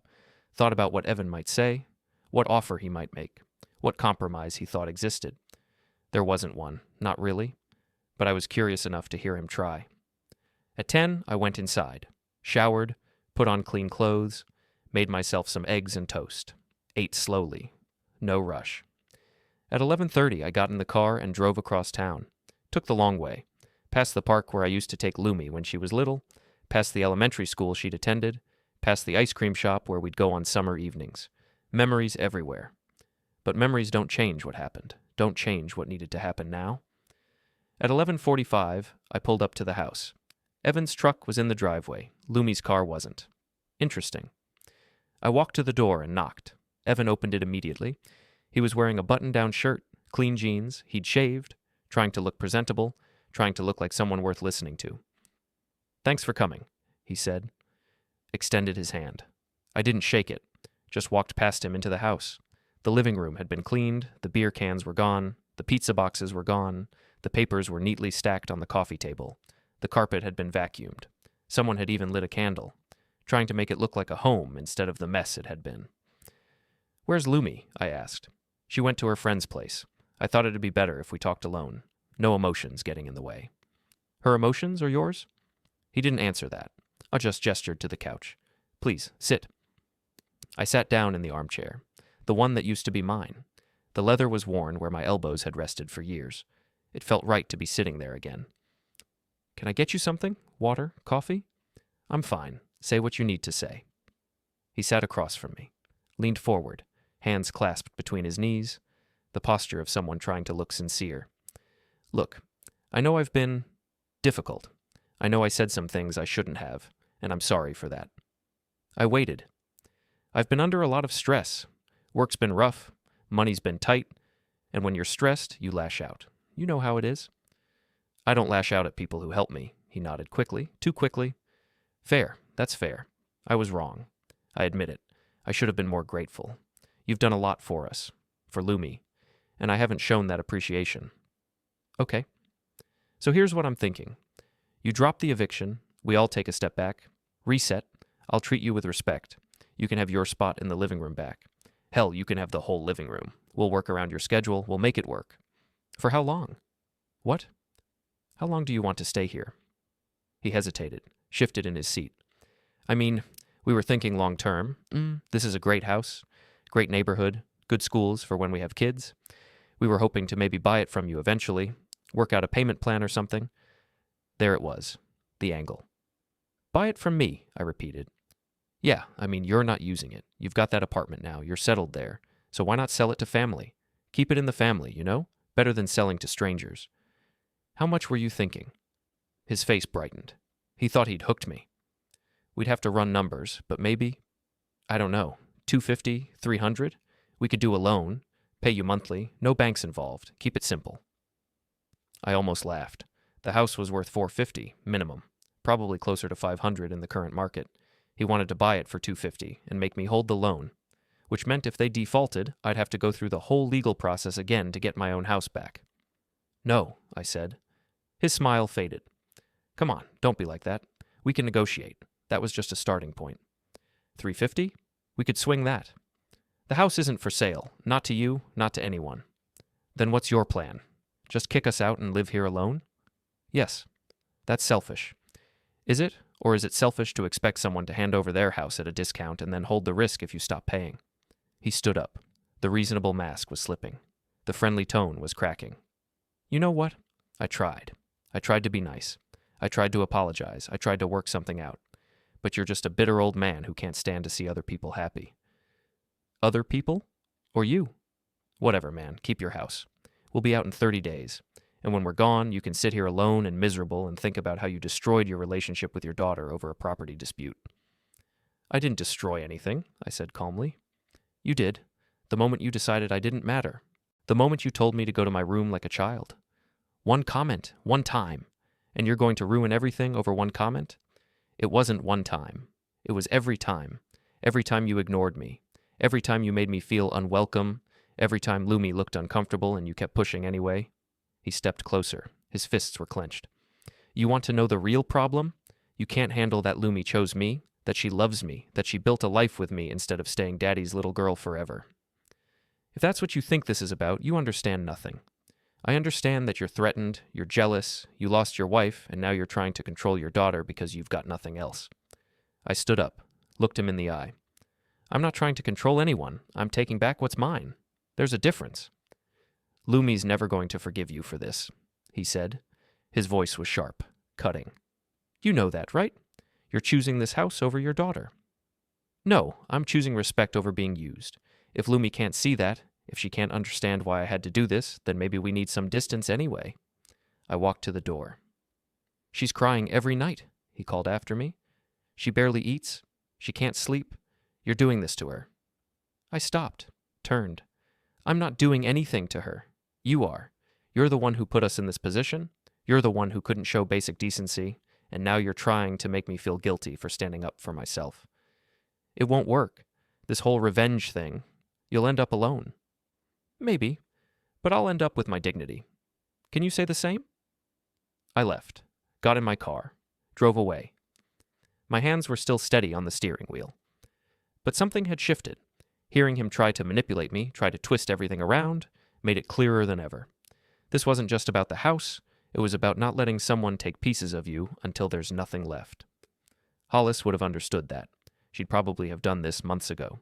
Thought about what Evan might say. What offer he might make. What compromise he thought existed. There wasn't one, not really, but I was curious enough to hear him try. At 10, I went inside, showered, put on clean clothes, made myself some eggs and toast, ate slowly, no rush. At 11:30, I got in the car and drove across town. Took the long way, past the park where I used to take Lumi when she was little, past the elementary school she'd attended, past the ice cream shop where we'd go on summer evenings. Memories everywhere. But memories don't change what happened, don't change what needed to happen now. At 11:45, I pulled up to the house. Evan's truck was in the driveway. Lumi's car wasn't. Interesting. I walked to the door and knocked. Evan opened it immediately. He was wearing a button-down shirt, clean jeans, he'd shaved, trying to look presentable, trying to look like someone worth listening to. "Thanks for coming," he said. Extended his hand. I didn't shake it, just walked past him into the house. The living room had been cleaned, the beer cans were gone, the pizza boxes were gone, the papers were neatly stacked on the coffee table. The carpet had been vacuumed. Someone had even lit a candle, trying to make it look like a home instead of the mess it had been. "Where's Lumi?" I asked. "She went to her friend's place. I thought it'd be better if we talked alone. No emotions getting in the way." "Her emotions or yours?" He didn't answer that. I just gestured to the couch. "Please, sit." I sat down in the armchair, the one that used to be mine. The leather was worn where my elbows had rested for years. It felt right to be sitting there again. "Can I get you something? Water? Coffee?" "I'm fine. Say what you need to say." He sat across from me, leaned forward, hands clasped between his knees, the posture of someone trying to look sincere. "Look, I know I've been difficult. I know I said some things I shouldn't have, and I'm sorry for that. I waited. I've been under a lot of stress. Work's been rough, money's been tight, and when you're stressed, you lash out. You know how it is." "I don't lash out at people who help me," he nodded quickly, too quickly. "Fair, that's fair. I was wrong. I admit it. I should have been more grateful. You've done a lot for us, for Lumi, and I haven't shown that appreciation." "Okay. So here's what I'm thinking. You drop the eviction, we all take a step back, reset, I'll treat you with respect. You can have your spot in the living room back. Hell, you can have the whole living room. We'll work around your schedule, we'll make it work." "For how long?" "What? How long do you want to stay here?" He hesitated, shifted in his seat. "I mean, we were thinking long term. This is a great house, great neighborhood, good schools for when we have kids. We were hoping to maybe buy it from you eventually, work out a payment plan or something." There it was, the angle. "Buy it from me," I repeated. "Yeah, I mean, you're not using it. You've got that apartment now, you're settled there. So why not sell it to family? Keep it in the family, you know? Better than selling to strangers." "How much were you thinking?" His face brightened. He thought he'd hooked me. "We'd have to run numbers, but maybe, I don't know, 250, 300? We could do a loan, pay you monthly, no banks involved, keep it simple." I almost laughed. The house was worth 450, minimum, probably closer to 500 in the current market. He wanted to buy it for 250 and make me hold the loan, which meant if they defaulted, I'd have to go through the whole legal process again to get my own house back. "No," I said. His smile faded. "Come on, don't be like that. We can negotiate. That was just a starting point. 350? We could swing that. The house isn't for sale, not to you, not to anyone." "Then what's your plan? Just kick us out and live here alone?" "Yes. That's selfish. Is it, or is it selfish to expect someone to hand over their house at a discount and then hold the risk if you stop paying?" He stood up. The reasonable mask was slipping. The friendly tone was cracking. "You know what? I tried. I tried to be nice. I tried to apologize. I tried to work something out. But you're just a bitter old man who can't stand to see other people happy." "Other people? Or you?" "Whatever, man. Keep your house. We'll be out in 30 days. And when we're gone, you can sit here alone and miserable and think about how you destroyed your relationship with your daughter over a property dispute." "I didn't destroy anything," I said calmly. "You did. The moment you decided I didn't matter. The moment you told me to go to my room like a child. One comment, one time. And you're going to ruin everything over one comment? It wasn't one time. It was every time. Every time you ignored me. Every time you made me feel unwelcome. Every time Lumi looked uncomfortable and you kept pushing anyway." He stepped closer. His fists were clenched. "You want to know the real problem? You can't handle that Lumi chose me, that she loves me, that she built a life with me instead of staying daddy's little girl forever. If that's what you think this is about, you understand nothing. I understand that you're threatened, you're jealous, you lost your wife, and now you're trying to control your daughter because you've got nothing else. I stood up, looked him in the eye. I'm not trying to control anyone. I'm taking back what's mine. There's a difference. Lumi's never going to forgive you for this, he said. His voice was sharp, cutting. You know that, right? You're choosing this house over your daughter. No, I'm choosing respect over being used. If Lumi can't see that, if she can't understand why I had to do this, then maybe we need some distance anyway. I walked to the door. She's crying every night, he called after me. She barely eats. She can't sleep. You're doing this to her. I stopped, turned. I'm not doing anything to her. You are. You're the one who put us in this position. You're the one who couldn't show basic decency, and now you're trying to make me feel guilty for standing up for myself. It won't work. This whole revenge thing. You'll end up alone. Maybe, but I'll end up with my dignity. Can you say the same? I left, got in my car, drove away. My hands were still steady on the steering wheel. But something had shifted. Hearing him try to manipulate me, try to twist everything around, made it clearer than ever. This wasn't just about the house, it was about not letting someone take pieces of you until there's nothing left. Hollis would have understood that. She'd probably have done this months ago.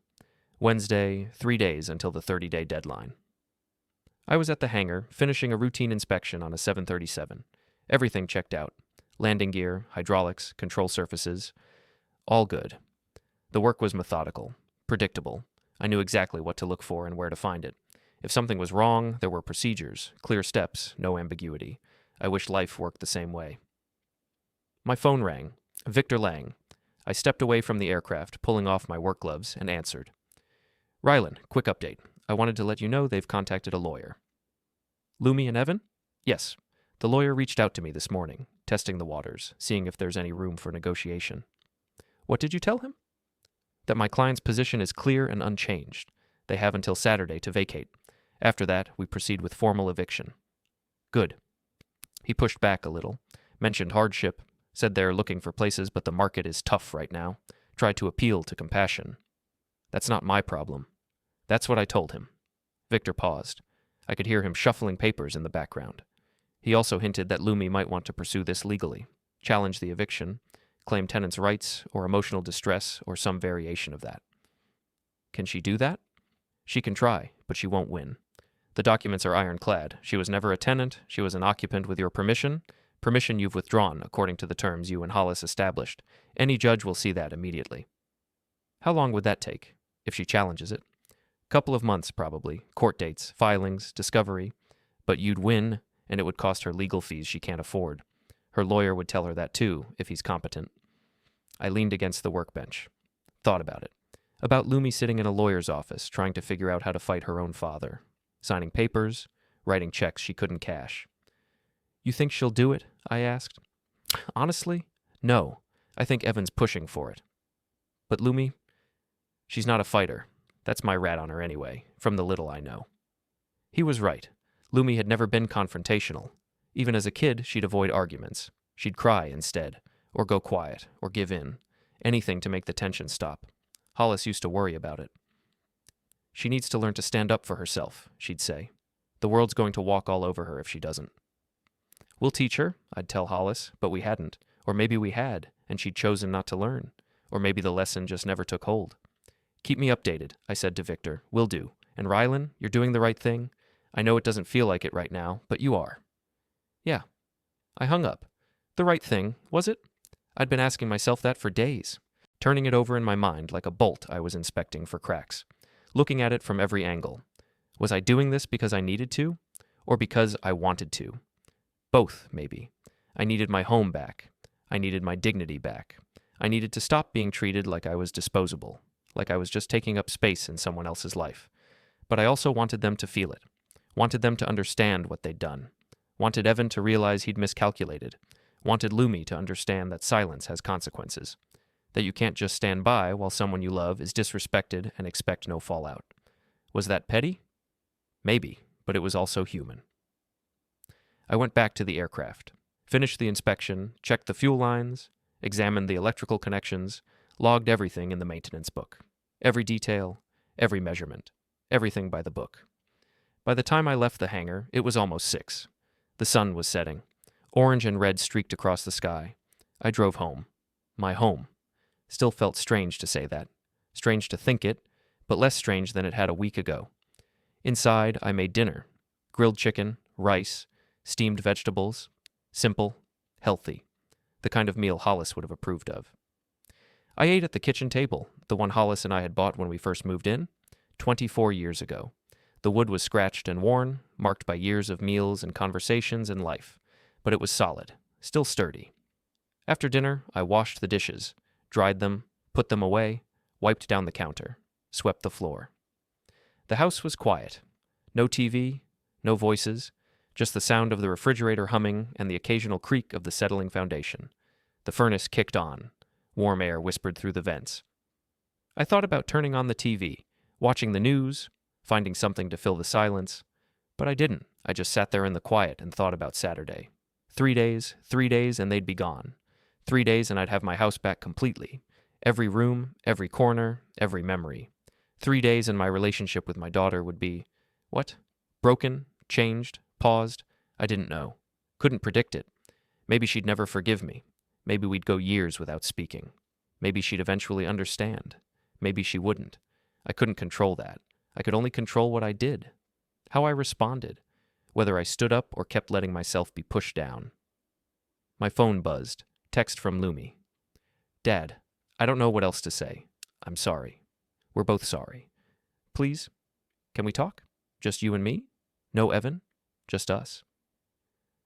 Wednesday, 3 days until the 30-day deadline. I was at the hangar, finishing a routine inspection on a 737. Everything checked out. Landing gear, hydraulics, control surfaces. All good. The work was methodical, predictable. I knew exactly what to look for and where to find it. If something was wrong, there were procedures, clear steps, no ambiguity. I wish life worked the same way. My phone rang. Victor Lang. I stepped away from the aircraft, pulling off my work gloves, and answered. Rylan, quick update. I wanted to let you know they've contacted a lawyer. Lumi and Evan? Yes. The lawyer reached out to me this morning, testing the waters, seeing if there's any room for negotiation. What did you tell him? That my client's position is clear and unchanged. They have until Saturday to vacate. After that, we proceed with formal eviction. Good. He pushed back a little, mentioned hardship, said they're looking for places, but the market is tough right now, tried to appeal to compassion. That's not my problem. That's what I told him. Victor paused. I could hear him shuffling papers in the background. He also hinted that Lumi might want to pursue this legally, challenge the eviction, claim tenants' rights or emotional distress or some variation of that. Can she do that? She can try, but she won't win. The documents are ironclad. She was never a tenant. She was an occupant with your permission. Permission you've withdrawn, according to the terms you and Hollis established. Any judge will see that immediately. How long would that take, if she challenges it? Couple of months, probably. Court dates, filings, discovery. But you'd win, and it would cost her legal fees she can't afford. Her lawyer would tell her that too, if he's competent. I leaned against the workbench. Thought about it. About Lumi sitting in a lawyer's office, trying to figure out how to fight her own father. Signing papers, writing checks she couldn't cash. You think she'll do it? I asked. Honestly, no. I think Evan's pushing for it. But Lumi, she's not a fighter. That's my rat on her anyway, from the little I know. He was right. Lumi had never been confrontational. Even as a kid, she'd avoid arguments. She'd cry instead, or go quiet, or give in. Anything to make the tension stop. Hollis used to worry about it. She needs to learn to stand up for herself, she'd say. The world's going to walk all over her if she doesn't. We'll teach her, I'd tell Hollis, but we hadn't. Or maybe we had, and she'd chosen not to learn. Or maybe the lesson just never took hold. Keep me updated, I said to Victor. Will do. And Rylan, you're doing the right thing. I know it doesn't feel like it right now, but you are. Yeah. I hung up. The right thing, was it? I'd been asking myself that for days, turning it over in my mind like a bolt I was inspecting for cracks, looking at it from every angle. Was I doing this because I needed to, or because I wanted to? Both, maybe. I needed my home back. I needed my dignity back. I needed to stop being treated like I was disposable, like I was just taking up space in someone else's life. But I also wanted them to feel it, wanted them to understand what they'd done, wanted Evan to realize he'd miscalculated, wanted Lumi to understand that silence has consequences, that you can't just stand by while someone you love is disrespected and expect no fallout. Was that petty? Maybe, but it was also human. I went back to the aircraft, finished the inspection, checked the fuel lines, examined the electrical connections, logged everything in the maintenance book. Every detail, every measurement, everything by the book. By the time I left the hangar, it was almost 6. The sun was setting. Orange and red streaked across the sky. I drove home. My home. Still felt strange to say that. Strange to think it, but less strange than it had a week ago. Inside, I made dinner. Grilled chicken, rice, steamed vegetables. Simple, healthy. The kind of meal Hollis would have approved of. I ate at the kitchen table, the one Hollis and I had bought when we first moved in, 24 years ago. The wood was scratched and worn, marked by years of meals and conversations and life, but it was solid, still sturdy. After dinner, I washed the dishes, dried them, put them away, wiped down the counter, swept the floor. The house was quiet. No TV, no voices, just the sound of the refrigerator humming and the occasional creak of the settling foundation. The furnace kicked on. Warm air whispered through the vents. I thought about turning on the TV, watching the news, finding something to fill the silence, but I didn't. I just sat there in the quiet and thought about Saturday. 3 days, and they'd be gone. 3 days and I'd have my house back completely. Every room, every corner, every memory. 3 days and my relationship with my daughter would be, what? Broken? Changed? Paused? I didn't know. Couldn't predict it. Maybe she'd never forgive me. Maybe we'd go years without speaking. Maybe she'd eventually understand. Maybe she wouldn't. I couldn't control that. I could only control what I did. How I responded. Whether I stood up or kept letting myself be pushed down. My phone buzzed. Text from Lumi. Dad, I don't know what else to say. I'm sorry. We're both sorry. Please, can we talk? Just you and me? No Evan? Just us.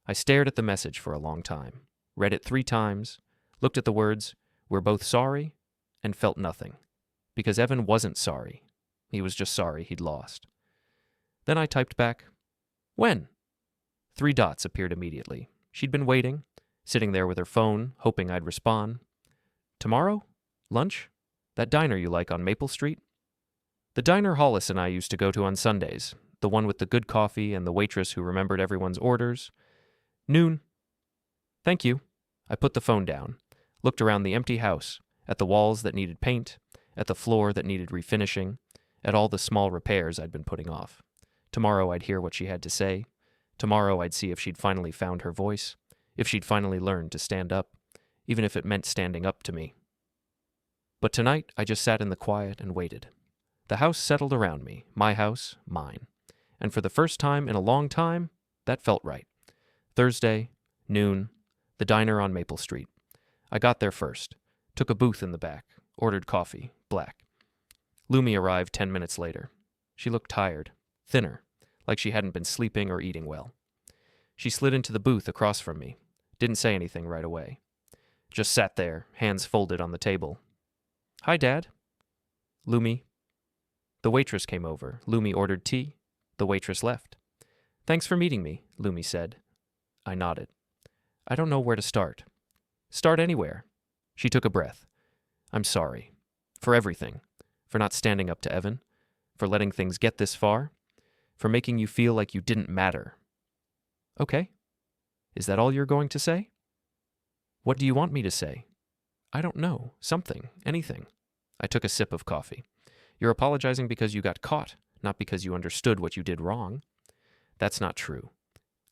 I stared at the message for a long time, read it 3 times, looked at the words, "We're both sorry," and felt nothing. Because Evan wasn't sorry. He was just sorry he'd lost. Then I typed back, "When?" 3 dots appeared immediately. She'd been waiting, sitting there with her phone, hoping I'd respond. "Tomorrow? Lunch? That diner you like on Maple Street?" The diner Hollis and I used to go to on Sundays, the one with the good coffee and the waitress who remembered everyone's orders. Noon. Thank you. I put the phone down, looked around the empty house, at the walls that needed paint, at the floor that needed refinishing, at all the small repairs I'd been putting off. Tomorrow I'd hear what she had to say. Tomorrow I'd see if she'd finally found her voice, if she'd finally learned to stand up, even if it meant standing up to me. But tonight I just sat in the quiet and waited. The house settled around me, my house, mine. And for the first time in a long time, that felt right. Thursday, noon, the diner on Maple Street. I got there first, took a booth in the back, ordered coffee, black. Lumi arrived 10 minutes later. She looked tired, thinner, like she hadn't been sleeping or eating well. She slid into the booth across from me, didn't say anything right away. Just sat there, hands folded on the table. "Hi, Dad." "Lumi." The waitress came over. Lumi ordered tea. The waitress left. "Thanks for meeting me," Lumi said. I nodded. "I don't know where to start." "Start anywhere." She took a breath. "I'm sorry. For everything. For not standing up to Evan. For letting things get this far. For making you feel like you didn't matter." "Okay. Is that all you're going to say?" "What do you want me to say?" "I don't know. Something. Anything." I took a sip of coffee. "You're apologizing because you got caught, not because you understood what you did wrong." "That's not true."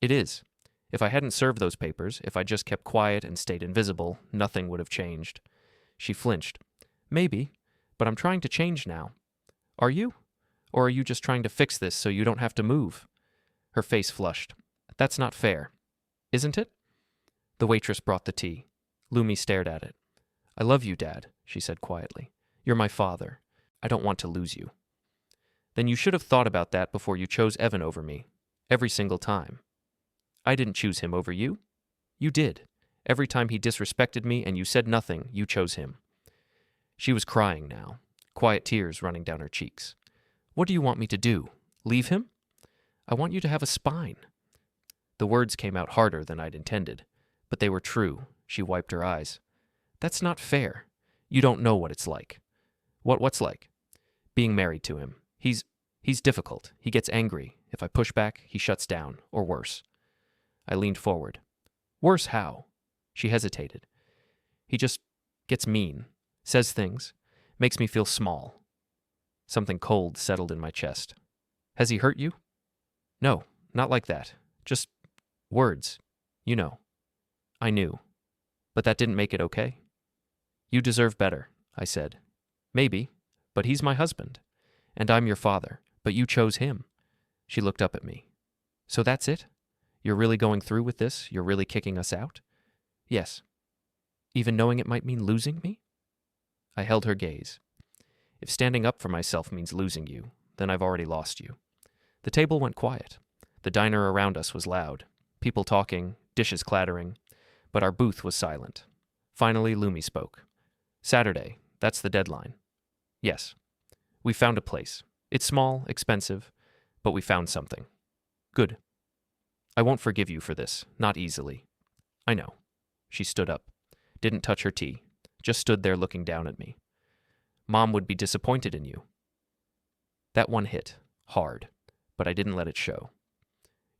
"It is. If I hadn't served those papers, if I just kept quiet and stayed invisible, nothing would have changed." She flinched. "Maybe, but I'm trying to change now." "Are you? Or are you just trying to fix this so you don't have to move?" Her face flushed. "That's not fair." "Isn't it?" The waitress brought the tea. Lumi stared at it. "I love you, Dad," she said quietly. "You're my father. I don't want to lose you." "Then you should have thought about that before you chose Evan over me. Every single time." "I didn't choose him over you." "You did. Every time he disrespected me and you said nothing, you chose him." She was crying now, quiet tears running down her cheeks. "What do you want me to do? Leave him?" "I want you to have a spine." The words came out harder than I'd intended, but they were true. She wiped her eyes. "That's not fair. You don't know what it's like." What's like?" "Being married to him. He's difficult. He gets angry. If I push back, he shuts down, or worse." I leaned forward. "Worse how?" She hesitated. "He just gets mean, says things, makes me feel small." Something cold settled in my chest. "Has he hurt you?" No, not like that. Just words. You know. I knew. But that didn't make it okay. You deserve better, I said. Maybe, but he's my husband. And I'm your father, but you chose him. She looked up at me. So that's it? You're really going through with this? You're really kicking us out? Yes. Even knowing it might mean losing me? I held her gaze. If standing up for myself means losing you, then I've already lost you. The table went quiet. The diner around us was loud. People talking, dishes clattering. But our booth was silent. Finally, Lumi spoke. Saturday, that's the deadline. Yes. We found a place. It's small, expensive, but we found something. Good. I won't forgive you for this, not easily. I know. She stood up. Didn't touch her tea. Just stood there looking down at me. Mom would be disappointed in you. That one hit. Hard. But I didn't let it show.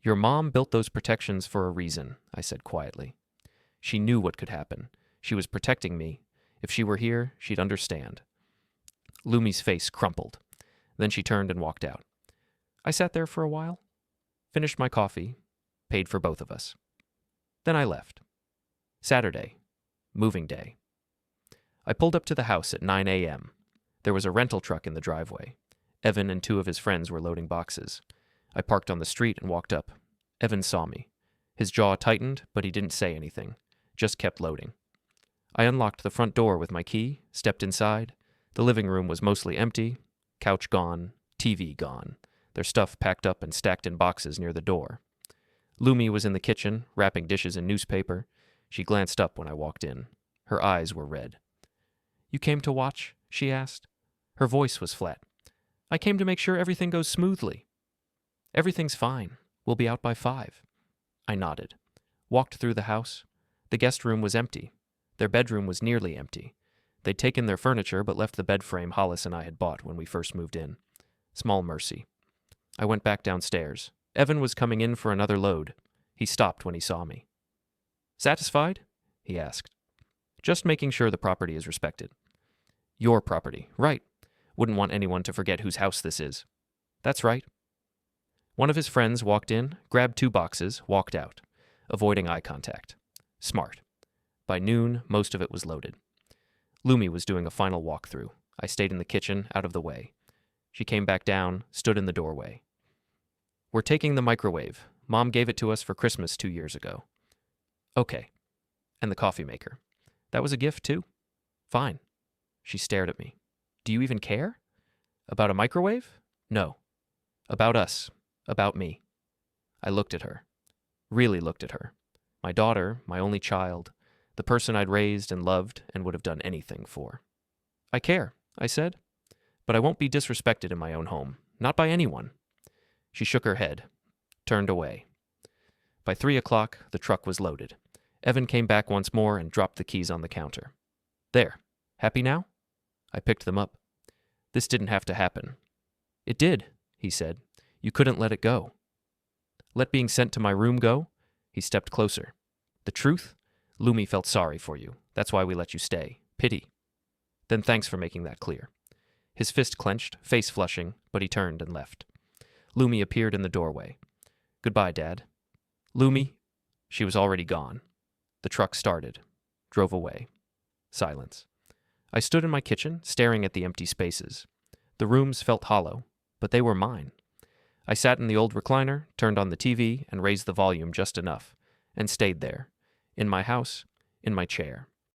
Your mom built those protections for a reason, I said quietly. She knew what could happen. She was protecting me. If she were here, she'd understand. Lumi's face crumpled. Then she turned and walked out. I sat there for a while, finished my coffee, paid for both of us. Then I left. Saturday. Moving day. I pulled up to the house at 9 a.m. There was a rental truck in the driveway. Evan and 2 of his friends were loading boxes. I parked on the street and walked up. Evan saw me. His jaw tightened, but he didn't say anything, just kept loading. I unlocked the front door with my key, stepped inside. The living room was mostly empty, couch gone, TV gone, their stuff packed up and stacked in boxes near the door. Lumi was in the kitchen, wrapping dishes in newspaper. She glanced up when I walked in. Her eyes were red. You came to watch? She asked. Her voice was flat. I came to make sure everything goes smoothly. Everything's fine. We'll be out by 5. I nodded. Walked through the house. The guest room was empty. Their bedroom was nearly empty. They'd taken their furniture but left the bed frame Hollis and I had bought when we first moved in. Small mercy. I went back downstairs. Evan was coming in for another load. He stopped when he saw me. Satisfied? He asked. Just making sure the property is respected. Your property, right. Wouldn't want anyone to forget whose house this is. That's right. One of his friends walked in, grabbed 2 boxes, walked out, avoiding eye contact. Smart. By noon, most of it was loaded. Lumi was doing a final walkthrough. I stayed in the kitchen, out of the way. She came back down, stood in the doorway. We're taking the microwave. Mom gave it to us for Christmas 2 years ago. Okay. And the coffee maker. That was a gift, too? Fine. She stared at me. Do you even care? About a microwave? No. About us. About me. I looked at her. Really looked at her. My daughter, my only child, the person I'd raised and loved and would have done anything for. I care, I said. But I won't be disrespected in my own home. Not by anyone. She shook her head. Turned away. By 3 o'clock, the truck was loaded. Evan came back once more and dropped the keys on the counter. There. Happy now? I picked them up. This didn't have to happen. It did, he said. You couldn't let it go. Let being sent to my room go? He stepped closer. The truth? Lumi felt sorry for you. That's why we let you stay. Pity. Then thanks for making that clear. His fist clenched, face flushing, but he turned and left. Lumi appeared in the doorway. Goodbye, Dad. Lumi. She was already gone. The truck started. Drove away. Silence. I stood in my kitchen, staring at the empty spaces. The rooms felt hollow, but they were mine. I sat in the old recliner, turned on the TV, and raised the volume just enough, and stayed there. In my house, in my chair.